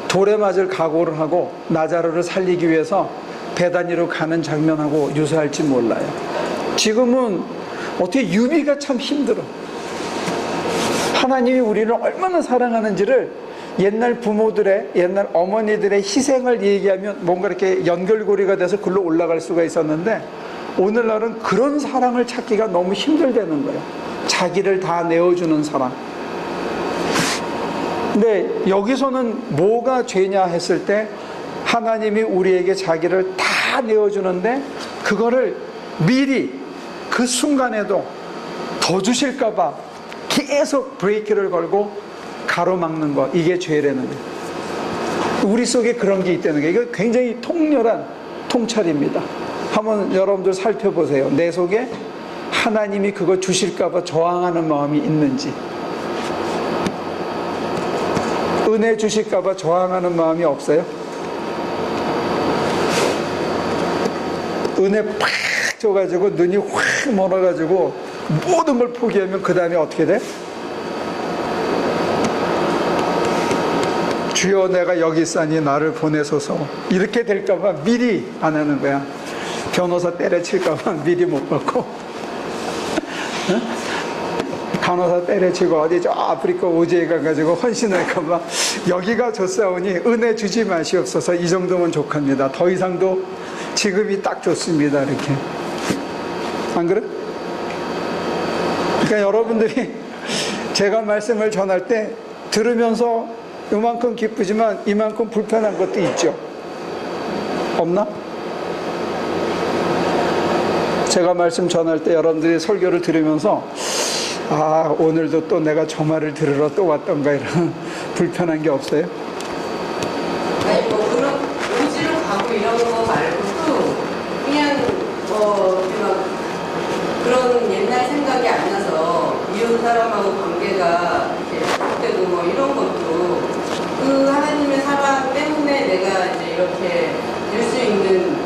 돌에 맞을 각오를 하고 나자로를 살리기 위해서 베다니로 가는 장면하고 유사할지 몰라요. 지금은 어떻게 유비가 참 힘들어. 하나님이 우리를 얼마나 사랑하는지를 옛날 부모들의, 옛날 어머니들의 희생을 얘기하면 뭔가 이렇게 연결고리가 돼서 글로 올라갈 수가 있었는데 오늘날은 그런 사랑을 찾기가 너무 힘들다는 거예요. 자기를 다 내어주는 사랑. 근데 여기서는 뭐가 죄냐 했을 때 하나님이 우리에게 자기를 다 내어주는데 그거를 미리 그 순간에도 더 주실까봐 계속 브레이크를 걸고 가로막는 것, 이게 죄라는 거예요. 우리 속에 그런 게 있다는 거예요. 이거 굉장히 통렬한 통찰입니다. 한번 여러분들 살펴보세요. 내 속에 하나님이 그거 주실까봐 저항하는 마음이 있는지, 은혜 주실까봐 저항하는 마음이 없어요? 은혜 팍 줘가지고 눈이 확 멀어가지고 모든 걸 포기하면 그 다음에 어떻게 돼? 주여 내가 여기 있사니 나를 보내소서, 이렇게 될까봐 미리 안 하는 거야. 변호사 때려칠까봐 미리 못 받고 간호사 때려치고 어디 저 아프리카 오지에 가가지고 헌신할까봐 여기가 좋사오니 은혜 주지 마시옵소서, 이 정도면 족합니다. 더 이상도 지금이 딱 좋습니다. 이렇게 안 그래? 그러니까 여러분들이 제가 말씀을 전할 때 들으면서 이만큼 기쁘지만 이만큼 불편한 것도 있죠? 없나? 제가 말씀 전할 때 여러분들이 설교를 들으면서 아, 오늘도 또 내가 저 말을 들으러 또 왔던가, 이런 불편한 게 없어요? 아니 뭐 그런 오지로 가고 이런 거 말고도 그냥 막 그런 옛날 생각이 안 나서 이혼 사람하고 관계가 이렇게 회복되고 뭐 이런 것도 그 하나님의 사랑 때문에 내가 이제 이렇게 될 수 있는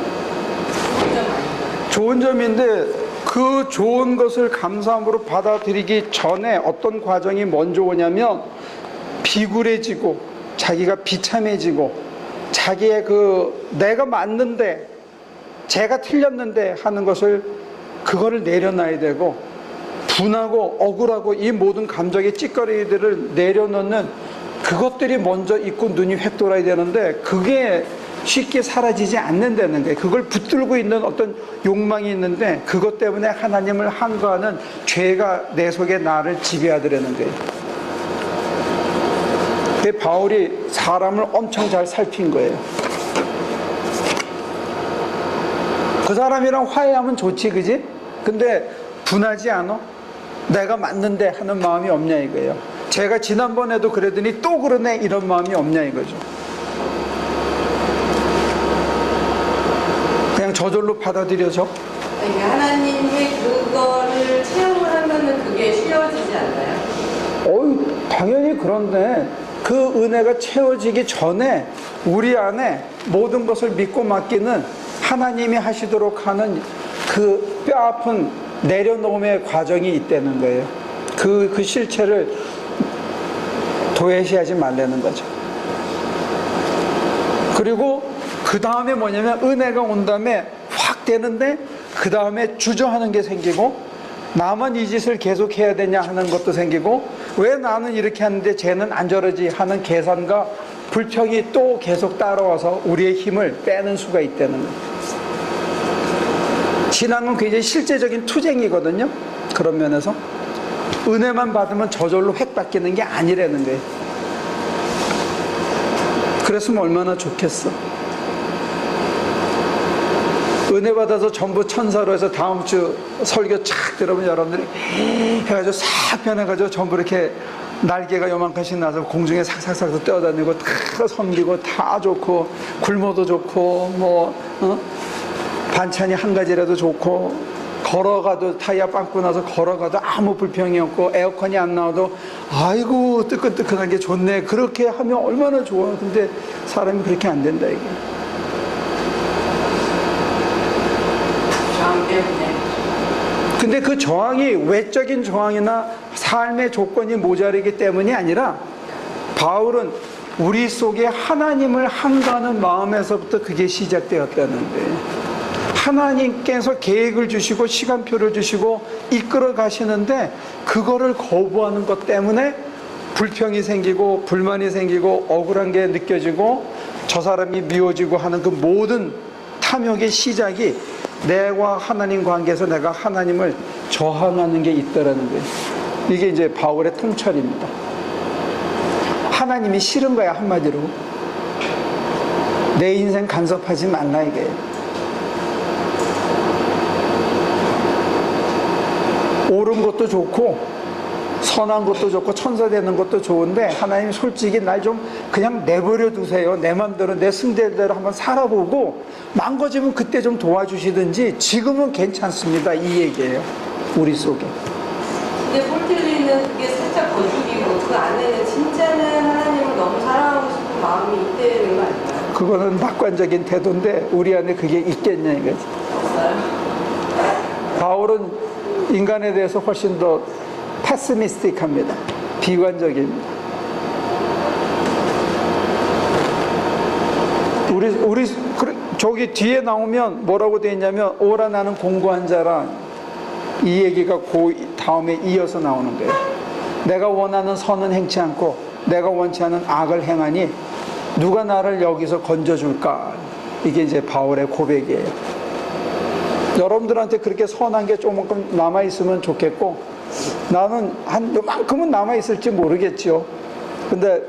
좋은 점 아닌가요? 좋은 점인데 그 좋은 것을 감사함으로 받아들이기 전에 어떤 과정이 먼저 오냐면 비굴해지고 자기가 비참해지고 자기의 그 내가 맞는데 제가 틀렸는데 하는 것을 그거를 내려놔야 되고, 분하고 억울하고 이 모든 감정의 찌꺼리들을 내려놓는 그것들이 먼저 있고 눈이 획 돌아야 되는데 그게 쉽게 사라지지 않는다는 거예요. 그걸 붙들고 있는 어떤 욕망이 있는데 그것 때문에 하나님을 항거하는 죄가 내 속에 나를 지배하더라는 거예요. 근데 바울이 사람을 엄청 잘 살핀 거예요. 그 사람이랑 화해하면 좋지, 그지? 근데 분하지 않아? 내가 맞는데 하는 마음이 없냐 이거예요. 제가 지난번에도 그러더니 또 그러네 이런 마음이 없냐 이거죠. 그냥 저절로 받아들여져. 그러니까 하나님의 그거를 체험을 하면은 그게 쉬워지지 않나요? 어유, 당연히 그런데 그 은혜가 채워지기 전에 우리 안에 모든 것을 믿고 맡기는 하나님이 하시도록 하는 그 뼈아픈 내려놓음의 과정이 있다는 거예요. 그 실체를 도외시하지 말라는 거죠. 그리고 그 다음에 뭐냐면 은혜가 온 다음에 확 되는데 그 다음에 주저하는 게 생기고, 나만 이 짓을 계속 해야 되냐 하는 것도 생기고, 왜 나는 이렇게 하는데 쟤는 안 저러지 하는 계산과 불평이 또 계속 따라와서 우리의 힘을 빼는 수가 있다는 거예요. 신앙은 굉장히 실제적인 투쟁이거든요. 그런 면에서 은혜만 받으면 저절로 획 바뀌는 게 아니라는 거예요. 그랬으면 얼마나 좋겠어. 은혜 받아서 전부 천사로 해서 다음 주 설교 착 들어보면 여러분들이 해가지고 싹 변해가지고 전부 이렇게 날개가 요만큼씩 나서 공중에 삭삭삭 뛰어다니고 다 섬기고 다 좋고 굶어도 좋고 반찬이 한 가지라도 좋고 걸어가도 타이어 빵꾸 나서 걸어가도 아무 불평이 없고 에어컨이 안 나와도 아이고 뜨끈뜨끈한 게 좋네. 그렇게 하면 얼마나 좋아. 근데 사람이 그렇게 안 된다 이게. 저항 때문에. 근데 그 저항이 외적인 저항이나 삶의 조건이 모자르기 때문이 아니라 바울은 우리 속에 하나님을 항거하는 마음에서부터 그게 시작되었다는 거예요. 하나님께서 계획을 주시고 시간표를 주시고 이끌어 가시는데 그거를 거부하는 것 때문에 불평이 생기고 불만이 생기고 억울한 게 느껴지고 저 사람이 미워지고 하는 그 모든 탐욕의 시작이 내와 하나님 관계에서 내가 하나님을 저항하는 게 있다라는 거예요. 이게 이제 바울의 통찰입니다. 하나님이 싫은 거야, 한마디로. 내 인생 간섭하지 말라 이게. 옳은 것도 좋고 선한 것도 좋고 천사 되는 것도 좋은데 하나님 솔직히 날 좀 그냥 내버려 두세요. 내 맘대로 내 승대대로 한번 살아보고 망가지면 그때 좀 도와주시든지 지금은 괜찮습니다. 이 얘기예요. 우리 속에. 근데 폴트리는 그게 살짝 거죽이고 그 안에는 진짜는 하나님을 너무 사랑하고 싶은 마음이 있다는 거 아닌가요? 그거는 낙관적인 태도인데 우리 안에 그게 있겠냐 이거지. 없어요? 바울은 인간에 대해서 훨씬 더 패시미스틱합니다. 비관적입니다. 우리 저기 뒤에 나오면 뭐라고 되어 있냐면 오라 나는 공고한 자라 이 얘기가 그 다음에 이어서 나오는 거예요. 내가 원하는 선은 행치 않고 내가 원치 않은 악을 행하니 누가 나를 여기서 건져줄까? 이게 이제 바울의 고백이에요. 여러분들한테 그렇게 선한 게 조금 남아있으면 좋겠고 나는 한 요만큼은 남아있을지 모르겠죠. 근데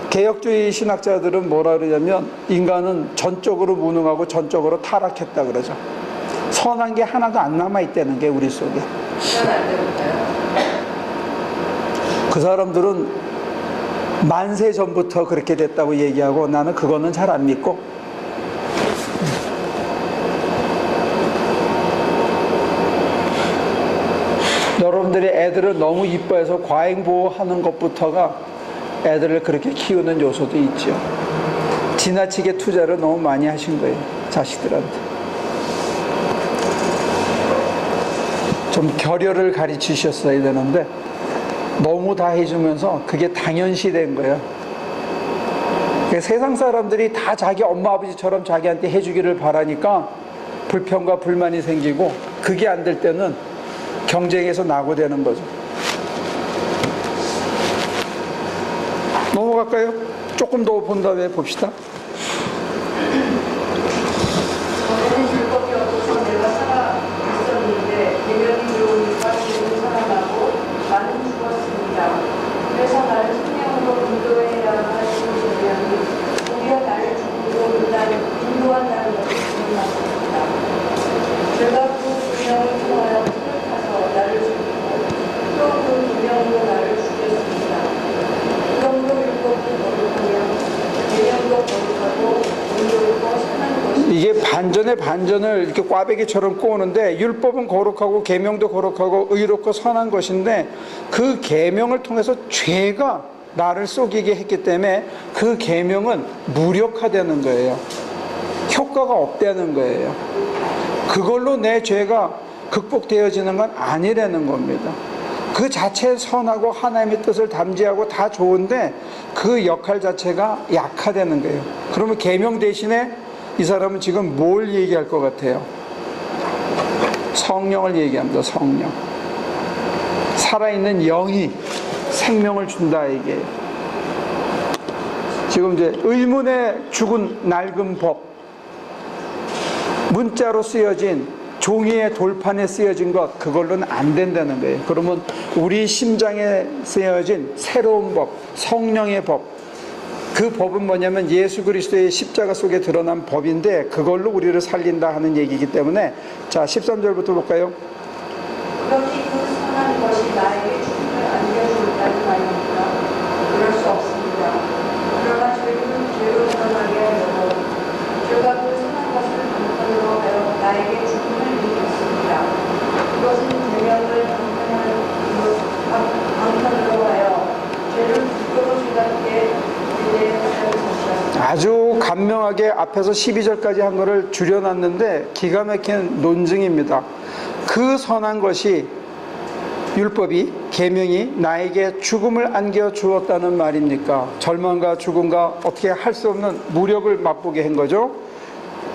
개혁주의 신학자들은 뭐라 그러냐면 인간은 전적으로 무능하고 전적으로 타락했다 그러죠. 선한 게 하나도 안 남아있다는 게 우리 속에. 태어날 때부터요? 그 사람들은 만세 전부터 그렇게 됐다고 얘기하고 나는 그거는 잘 안 믿고 여러분들이 애들을 너무 이뻐해서 과잉보호하는 것부터가 애들을 그렇게 키우는 요소도 있죠. 지나치게 투자를 너무 많이 하신 거예요. 자식들한테. 좀 결여를 가르치셨어야 되는데 너무 다 해주면서 그게 당연시 된 거예요. 세상 사람들이 다 자기 엄마 아버지처럼 자기한테 해주기를 바라니까 불평과 불만이 생기고 그게 안 될 때는 경쟁에서 낙오되는 거죠. 넘어갈까요? 조금 더 본 다음에 봅시다. 저는 율법이 없어서 내가 살아 있었는데 계명이 들어오니까 지금 살아나고 나는 죽었습니다. 그래서 나를 생명으로 인도해야 하시는 계명이 우리가 나를 죽음으로 인도한다는 것을 기억났습니다. 제가 그 계명을 통하여 풀을 타서 나를 죽이고 또 그 계명으로 나를 죽였습니다. 그 정도 율법도 거룩하며 계명도 거룩하고 의롭고 선한 것입니다. 이게 반전에 반전을 이렇게 꽈배기처럼 꼬우는데 율법은 거룩하고 계명도 거룩하고 의롭고 선한 것인데 그 계명을 통해서 죄가 나를 속이게 했기 때문에 그 계명은 무력화되는 거예요. 효과가 없다는 거예요. 그걸로 내 죄가 극복되어지는 건 아니라는 겁니다. 그 자체 선하고 하나님의 뜻을 담지하고 다 좋은데 그 역할 자체가 약화되는 거예요. 그러면 계명 대신에 이 사람은 지금 뭘 얘기할 것 같아요? 성령을 얘기합니다. 성령. 살아있는 영이 생명을 준다 이게. 지금 이제 의문의 죽은 낡은 법, 문자로 쓰여진 종이의 돌판에 쓰여진 것, 그걸로는 안 된다는 거예요. 그러면 우리 심장에 쓰여진 새로운 법, 성령의 법, 그 법은 뭐냐면 예수 그리스도의 십자가 속에 드러난 법인데 그걸로 우리를 살린다 하는 얘기이기 때문에 자 13절부터 볼까요? 그러니 그 선한 것이 나에게 죽음을 안겨주었다는 말입니까? 그럴 수 없습니다. 그러나 죄는 죄로 드러나게 하려고 죄가 그 선한 것을 방편으로 하여 나에게 죽음을 일으켰습니다. 그것은 계명을 방편으로 하여 죄를 죽도록 죄답게 대대하는 것이었습니다. 아주 간명하게 앞에서 12절까지 한 거를 줄여놨는데 기가 막힌 논증입니다. 그 선한 것이 율법이 계명이 나에게 죽음을 안겨 주었다는 말입니까? 절망과 죽음과 어떻게 할 수 없는 무력을 맛보게 한 거죠.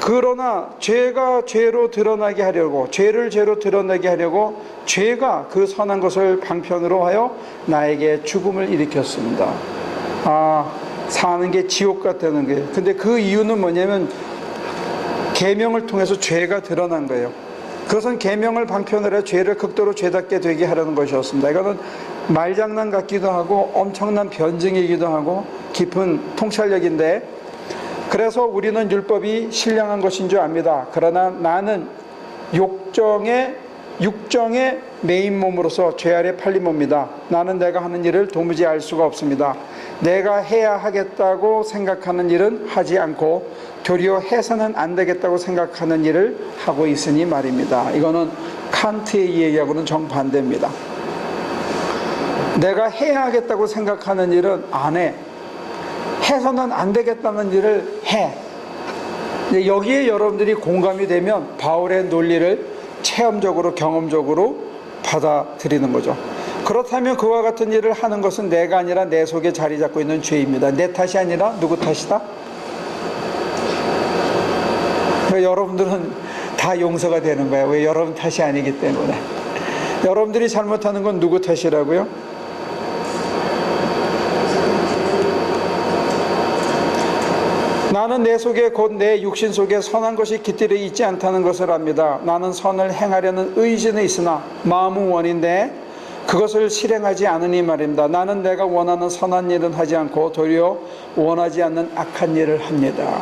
그러나 죄가 죄로 드러나게 하려고 죄를 죄로 드러나게 하려고 죄가 그 선한 것을 방편으로 하여 나에게 죽음을 일으켰습니다. 사는 게 지옥 같다는 거예요. 근데 그 이유는 뭐냐면 계명을 통해서 죄가 드러난 거예요. 그것은 계명을 방편으로 해서 죄를 극도로 죄답게 되게 하려는 것이었습니다. 이거는 말장난 같기도 하고 엄청난 변증이기도 하고 깊은 통찰력인데, 그래서 우리는 율법이 신령한 것인 줄 압니다. 그러나 나는 육정의 메인 몸으로서 죄 아래 팔린 몸이다. 나는 내가 하는 일을 도무지 알 수가 없습니다. 내가 해야 하겠다고 생각하는 일은 하지 않고 도리어 해서는 안 되겠다고 생각하는 일을 하고 있으니 말입니다. 이거는 칸트의 얘기하고는 정반대입니다. 내가 해야 하겠다고 생각하는 일은 안 해. 해서는 안 되겠다는 일을 해. 여기에 여러분들이 공감이 되면 바울의 논리를 체험적으로 경험적으로 받아들이는 거죠. 그렇다면 그와 같은 일을 하는 것은 내가 아니라 내 속에 자리 잡고 있는 죄입니다. 내 탓이 아니라 누구 탓이다? 여러분들은 다 용서가 되는 거예요. 왜? 여러분 탓이 아니기 때문에. 여러분들이 잘못하는 건 누구 탓이라고요? 나는 내 속에 곧 내 육신 속에 선한 것이 깃들여 있지 않다는 것을 압니다. 나는 선을 행하려는 의지는 있으나 마음은 원인데 그것을 실행하지 않으니 말입니다. 나는 내가 원하는 선한 일은 하지 않고 도리어 원하지 않는 악한 일을 합니다.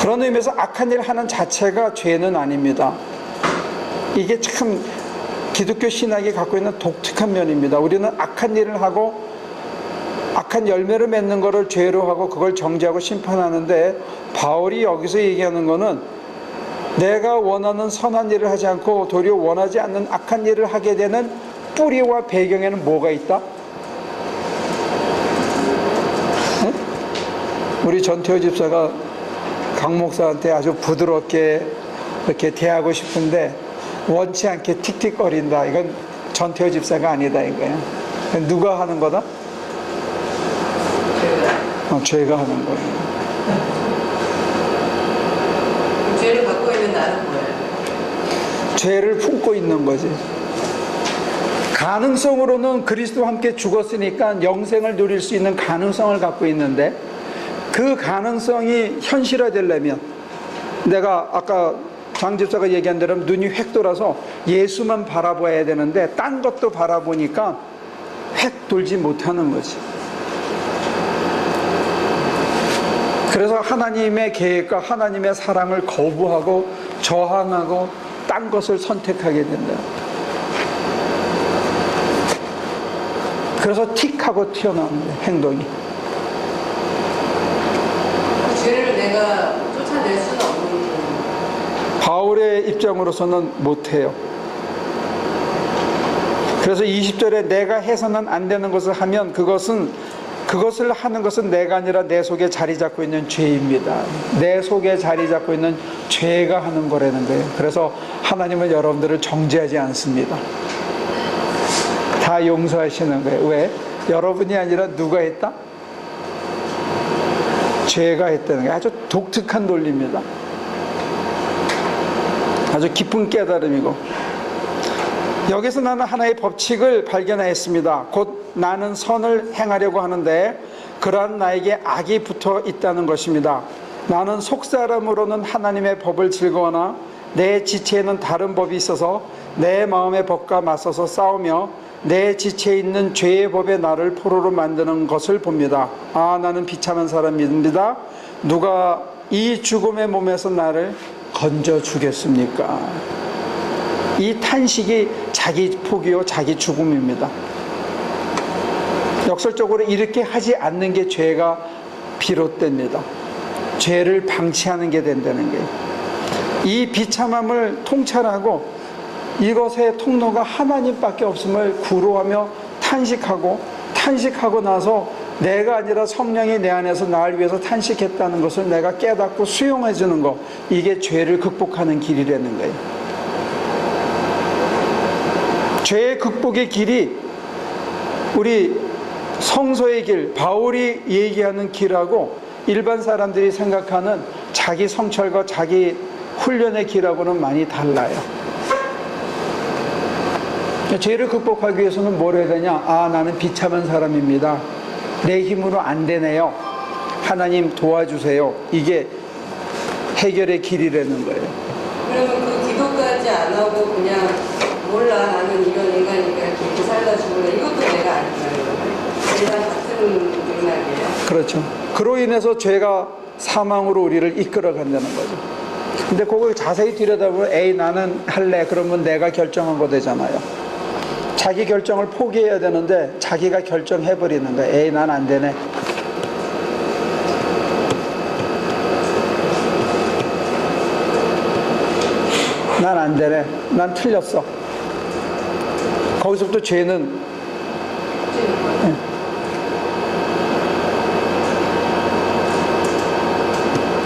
그런 의미에서 악한 일을 하는 자체가 죄는 아닙니다. 이게 참 기독교 신학이 갖고 있는 독특한 면입니다. 우리는 악한 일을 하고 악한 열매를 맺는 것을 죄로 하고 그걸 정죄하고 심판하는데, 바울이 여기서 얘기하는 거는 내가 원하는 선한 일을 하지 않고 도리어 원하지 않는 악한 일을 하게 되는 뿌리와 배경에는 뭐가 있다? 네? 우리 전태호 집사가 강 목사한테 아주 부드럽게 이렇게 대하고 싶은데 원치 않게 틱틱거린다. 이건 전태호 집사가 아니다 이거예요. 누가 하는 거다? 죄가 하는 거예요. 죄를 갖고 있는 나는 뭐예요? 죄를 품고 있는 거지. 가능성으로는 그리스도와 함께 죽었으니까 영생을 누릴 수 있는 가능성을 갖고 있는데, 그 가능성이 현실화되려면 내가 아까 장 집사가 얘기한 대로 눈이 획 돌아서 예수만 바라봐야 되는데 딴 것도 바라보니까 획 돌지 못하는 거지. 그래서 하나님의 계획과 하나님의 사랑을 거부하고 저항하고 딴 것을 선택하게 된다. 그래서 틱하고 튀어나오는 거예요, 행동이. 죄를 내가 쫓아낼 수는 없는 거예요. 바울의 입장으로서는 못해요. 그래서 20절에 내가 해서는 안 되는 것을 하면 그것을 하는 것은 내가 아니라 내 속에 자리 잡고 있는 죄입니다. 내 속에 자리 잡고 있는 죄가 하는 거라는 거예요. 그래서 하나님은 여러분들을 정죄하지 않습니다. 다 용서하시는 거예요. 왜? 여러분이 아니라 누가 했다? 죄가 했다는 거예요. 아주 독특한 논리입니다. 아주 깊은 깨달음이고, 여기서 나는 하나의 법칙을 발견하였습니다. 곧 나는 선을 행하려고 하는데 그러한 나에게 악이 붙어 있다는 것입니다. 나는 속사람으로는 하나님의 법을 즐거워하나 내 지체에는 다른 법이 있어서 내 마음의 법과 맞서서 싸우며 내 지체 있는 죄의 법에 나를 포로로 만드는 것을 봅니다. 아, 나는 비참한 사람입니다. 누가 이 죽음의 몸에서 나를 건져 주겠습니까? 이 탄식이 자기 포기요, 자기 죽음입니다. 역설적으로 이렇게 하지 않는 게 죄가 비롯됩니다. 죄를 방치하는 게 된다는 거예요. 이 비참함을 통찰하고 이것의 통로가 하나님밖에 없음을 구로하며 탄식하고 나서 내가 아니라 성령이 내 안에서 나를 위해서 탄식했다는 것을 내가 깨닫고 수용해 주는 것, 이게 죄를 극복하는 길이라는 거예요. 죄의 극복의 길이 우리 성소의 길, 바울이 얘기하는 길하고 일반 사람들이 생각하는 자기 성찰과 자기 훈련의 길하고는 많이 달라요. 죄를 극복하기 위해서는 뭘 해야 되냐? 아, 나는 비참한 사람입니다. 내 힘으로 안 되네요. 하나님 도와주세요. 이게 해결의 길이라는 거예요. 그러면 그 기도까지 안 하고 그냥 몰라, 나는 이런 인간이니까 이렇게 살다 죽을래, 이것도 내가 아니잖아요. 죄랑 같은 맥락이에요. 그렇죠. 그로 인해서 죄가 사망으로 우리를 이끌어 간다는 거죠. 근데 그걸 자세히 들여다보면 에이, 나는 할래. 그러면 내가 결정한 거 되잖아요. 자기 결정을 포기해야 되는데 자기가 결정해버리는 거야. 에이, 난 안 되네. 난 안 되네. 난 틀렸어. 거기서부터 죄는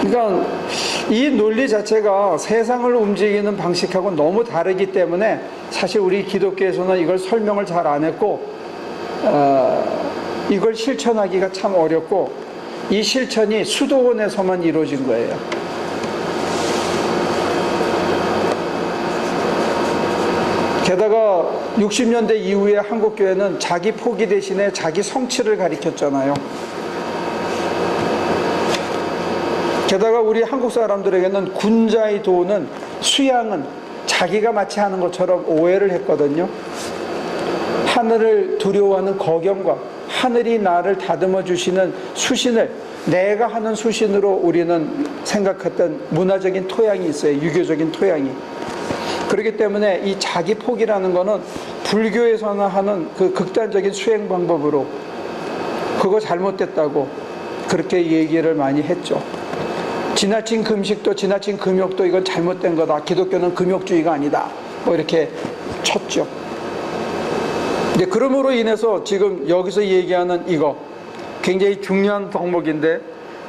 그러니까 이 논리 자체가 세상을 움직이는 방식하고 너무 다르기 때문에 사실 우리 기독교에서는 이걸 설명을 잘 안 했고 이걸 실천하기가 참 어렵고 이 실천이 수도원에서만 이루어진 거예요. 게다가 60년대 이후에 한국교회는 자기 포기 대신에 자기 성취를 가리켰잖아요. 게다가 우리 한국 사람들에게는 군자의 도는, 수양은 자기가 마치 하는 것처럼 오해를 했거든요. 하늘을 두려워하는 거경과 하늘이 나를 다듬어 주시는 수신을 내가 하는 수신으로 우리는 생각했던 문화적인 토양이 있어요. 유교적인 토양이. 그렇기 때문에 이 자기 포기라는 거는 불교에서나 하는 그 극단적인 수행 방법으로 그거 잘못됐다고 그렇게 얘기를 많이 했죠. 지나친 금식도 지나친 금욕도 이건 잘못된 거다. 기독교는 금욕주의가 아니다. 뭐 이렇게 쳤죠. 근데 그러므로 인해서 지금 여기서 얘기하는 이거 굉장히 중요한 덕목인데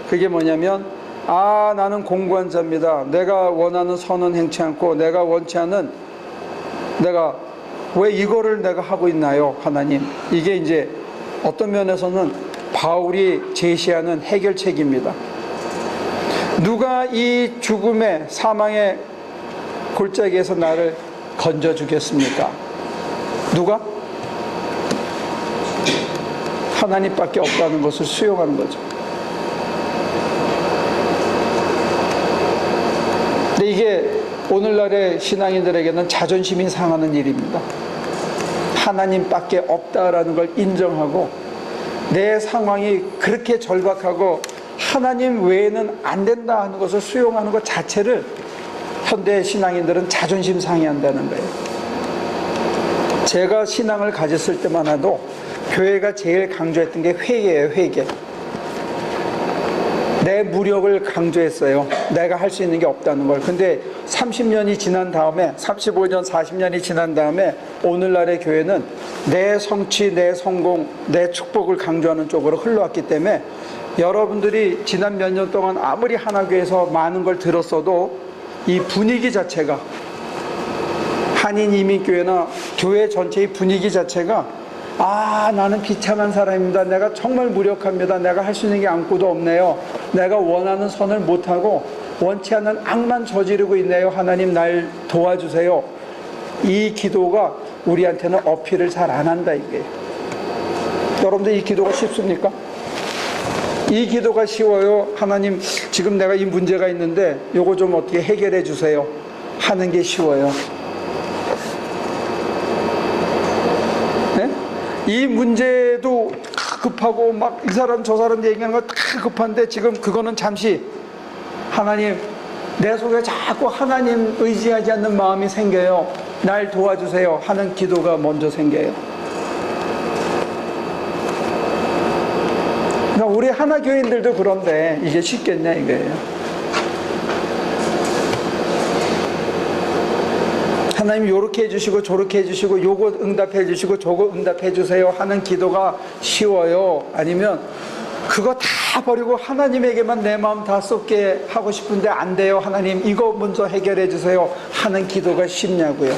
그게 뭐냐면 아, 나는 공관자입니다. 내가 원하는 선은 행치 않고 내가 원치 않은 내가 왜 이거를 내가 하고 있나요? 하나님. 이게 이제 어떤 면에서는 바울이 제시하는 해결책입니다. 누가 이 죽음의 사망의 골짜기에서 나를 건져주겠습니까? 누가? 하나님밖에 없다는 것을 수용하는 거죠. 근데 이게 오늘날의 신앙인들에게는 자존심이 상하는 일입니다. 하나님밖에 없다라는 걸 인정하고 내 상황이 그렇게 절박하고 하나님 외에는 안 된다 하는 것을 수용하는 것 자체를 현대 신앙인들은 자존심 상해한다는 거예요. 제가 신앙을 가졌을 때만 해도 교회가 제일 강조했던 게 회개예요. 회개. 내 무력을 강조했어요. 내가 할 수 있는 게 없다는 걸. 근데 30년이 지난 다음에 35년 40년이 지난 다음에 오늘날의 교회는 내 성취, 내 성공, 내 축복을 강조하는 쪽으로 흘러왔기 때문에 여러분들이 지난 몇 년 동안 아무리 하나교회에서 많은 걸 들었어도 이 분위기 자체가 한인이민교회나 교회 전체의 분위기 자체가 아, 나는 비참한 사람입니다. 내가 정말 무력합니다. 내가 할 수 있는 게 아무것도 없네요. 내가 원하는 선을 못하고 원치 않는 악만 저지르고 있네요. 하나님 날 도와주세요. 이 기도가 우리한테는 어필을 잘 안 한다 이게. 여러분들 이 기도가 쉽습니까? 이 기도가 쉬워요. 하나님 지금 내가 이 문제가 있는데 요거 좀 어떻게 해결해 주세요. 하는 게 쉬워요. 네? 이 문제도 급하고 막 이 사람 저 사람 얘기하는 거 다 급한데 지금 그거는 잠시 하나님 내 속에 자꾸 하나님 의지하지 않는 마음이 생겨요. 날 도와주세요 하는 기도가 먼저 생겨요. 그러니까 우리 하나 교인들도 그런데 이게 쉽겠냐 이거예요. 하나님 요렇게 해주시고 저렇게 해주시고 요거 응답해 주시고 저거 응답해 주세요 하는 기도가 쉬워요? 아니면 그거 다 버리고 하나님에게만 내 마음 다 쏟게 하고 싶은데 안 돼요 하나님 이거 먼저 해결해 주세요 하는 기도가 쉽냐고요.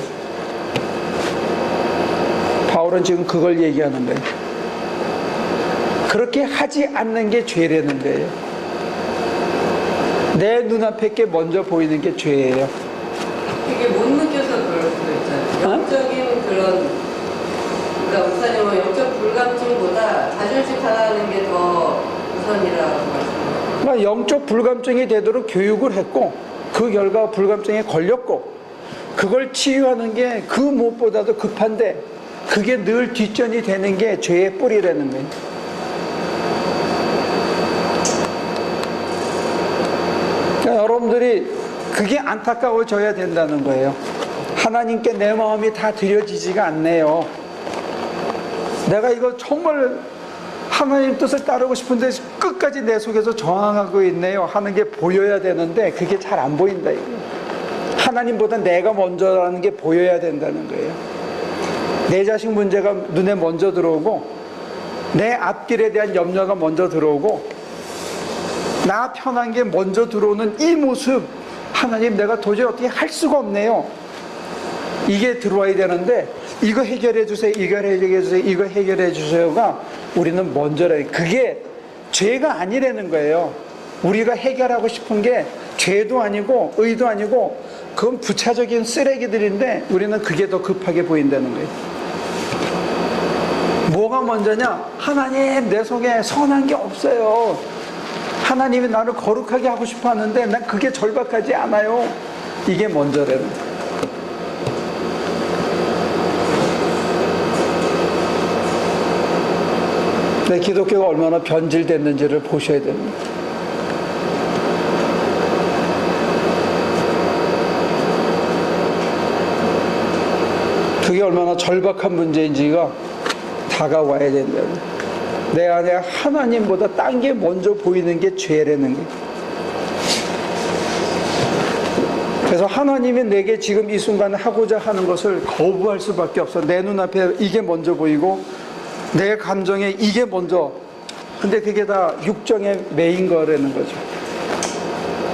바울은 지금 그걸 얘기하는 거예요. 그렇게 하지 않는 게 죄라는 거예요. 내 눈앞에 게 먼저 보이는 게 죄예요. 되게 못 느껴서 그럴 수도 있잖아요. 영적인 그런, 그러니까 목사님은 영적 불감증보다 자존심 상하는 게 더 우선이라고 말씀하셨어요. 그러니까 영적 불감증이 되도록 교육을 했고 그 결과 불감증에 걸렸고 그걸 치유하는 게 그 무엇보다도 급한데 그게 늘 뒷전이 되는 게 죄의 뿌리라는 거예요. 그러니까 여러분들이 그게 안타까워져야 된다는 거예요. 하나님께 내 마음이 다 드려지지가 않네요. 내가 이거 정말 하나님 뜻을 따르고 싶은데 끝까지 내 속에서 저항하고 있네요 하는 게 보여야 되는데 그게 잘 안 보인다 이거예요. 하나님보다 내가 먼저라는 게 보여야 된다는 거예요. 내 자식 문제가 눈에 먼저 들어오고 내 앞길에 대한 염려가 먼저 들어오고 나 편한 게 먼저 들어오는 이 모습, 하나님 내가 도저히 어떻게 할 수가 없네요 이게 들어와야 되는데 이거 해결해 주세요 이거 해결해 주세요 이거 해결해 주세요가 우리는 먼저라. 그게 죄가 아니라는 거예요. 우리가 해결하고 싶은 게 죄도 아니고 의도 아니고 그건 부차적인 쓰레기들인데 우리는 그게 더 급하게 보인다는 거예요. 뭐가 먼저냐? 하나님 내 속에 선한 게 없어요. 하나님이 나를 거룩하게 하고 싶어 하는데 난 그게 절박하지 않아요. 이게 먼저라는 거예요. 내 기독교가 얼마나 변질됐는지를 보셔야 됩니다. 그게 얼마나 절박한 문제인지가 다가와야 된다는 거예요. 내 안에 하나님보다 딴 게 먼저 보이는 게 죄라는 거예요. 그래서 하나님이 내게 지금 이 순간 하고자 하는 것을 거부할 수밖에 없어. 내 눈앞에 이게 먼저 보이고 내 감정에 이게 먼저. 근데 그게 다 육정의 매인 거라는 거죠.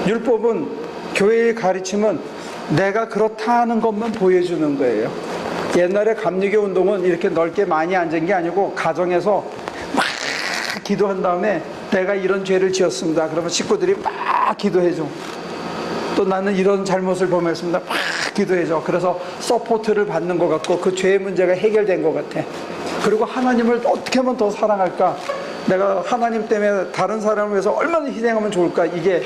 율법은, 교회의 가르침은 내가 그렇다 하는 것만 보여주는 거예요. 옛날에 감리교 운동은 이렇게 넓게 많이 앉은 게 아니고 가정에서 막 기도한 다음에 내가 이런 죄를 지었습니다. 그러면 식구들이 막 기도해줘. 또 나는 이런 잘못을 범했습니다. 막 기도해줘. 그래서 서포트를 받는 것 같고 그 죄의 문제가 해결된 것 같아. 그리고 하나님을 어떻게 하면 더 사랑할까? 내가 하나님 때문에 다른 사람을 위해서 얼마나 희생하면 좋을까? 이게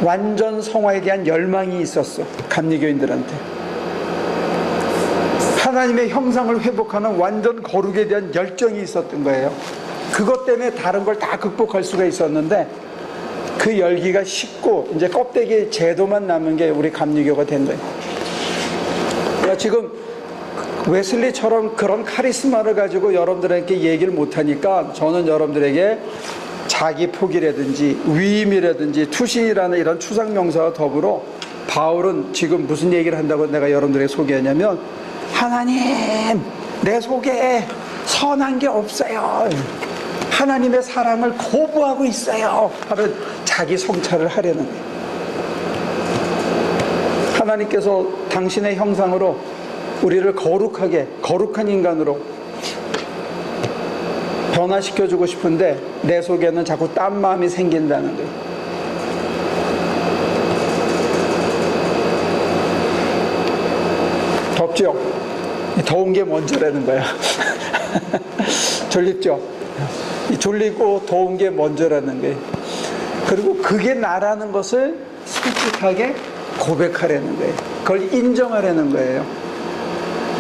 완전 성화에 대한 열망이 있었어. 감리교인들한테. 하나님의 형상을 회복하는 완전 거룩에 대한 열정이 있었던 거예요. 그것 때문에 다른 걸 다 극복할 수가 있었는데 그 열기가 식고 이제 껍데기 제도만 남은 게 우리 감리교가 된 거예요. 그러니까 지금 웨슬리처럼 그런 카리스마를 가지고 여러분들에게 얘기를 못하니까 저는 여러분들에게 자기 포기라든지 위임이라든지 투신이라는 이런 추상명사와 더불어 바울은 지금 무슨 얘기를 한다고 내가 여러분들에게 소개하냐면 하나님 내 속에 선한 게 없어요. 하나님의 사랑을 거부하고 있어요. 하면 자기 성찰을 하려는 거예요. 하나님께서 당신의 형상으로 우리를 거룩하게, 거룩한 인간으로 변화시켜주고 싶은데 내 속에는 자꾸 딴 마음이 생긴다는 거예요. 덥죠? 더운 게 먼저라는 거야. 졸립죠? 이 졸리고 더운 게 먼저라는 거예요. 그리고 그게 나라는 것을 솔직하게 고백하려는 거예요. 그걸 인정하려는 거예요.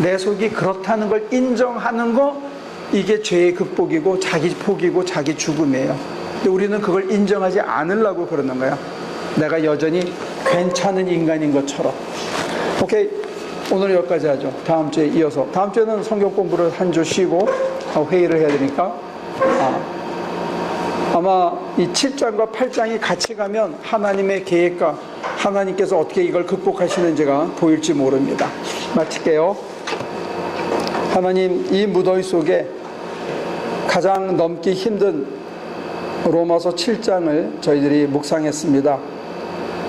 내 속이 그렇다는 걸 인정하는 거, 이게 죄의 극복이고 자기 포기고 자기 죽음이에요. 근데 우리는 그걸 인정하지 않으려고 그러는 거야. 내가 여전히 괜찮은 인간인 것처럼. 오케이, 오늘 여기까지 하죠. 다음 주에 이어서. 다음 주에는 성경 공부를 한 주 쉬고 회의를 해야 되니까 아마 이 7장과 8장이 같이 가면 하나님의 계획과 하나님께서 어떻게 이걸 극복하시는지가 보일지 모릅니다. 마칠게요. 하나님, 이 무더위 속에 가장 넘기 힘든 로마서 7장을 저희들이 묵상했습니다.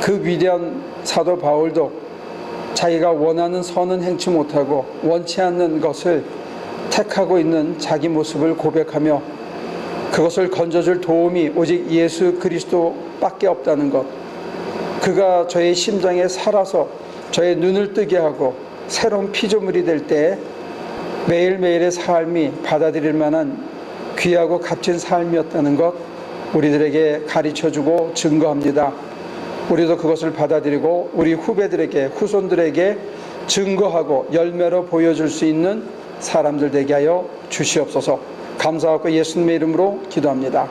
그 위대한 사도 바울도 자기가 원하는 선은 행치 못하고 원치 않는 것을 택하고 있는 자기 모습을 고백하며 그것을 건져줄 도움이 오직 예수 그리스도밖에 없다는 것, 그가 저의 심장에 살아서 저의 눈을 뜨게 하고 새로운 피조물이 될 때 매일매일의 삶이 받아들일 만한 귀하고 값진 삶이었다는 것 우리들에게 가르쳐주고 증거합니다. 우리도 그것을 받아들이고 우리 후배들에게, 후손들에게 증거하고 열매로 보여줄 수 있는 사람들 되게 하여 주시옵소서. 감사하고 예수님의 이름으로 기도합니다.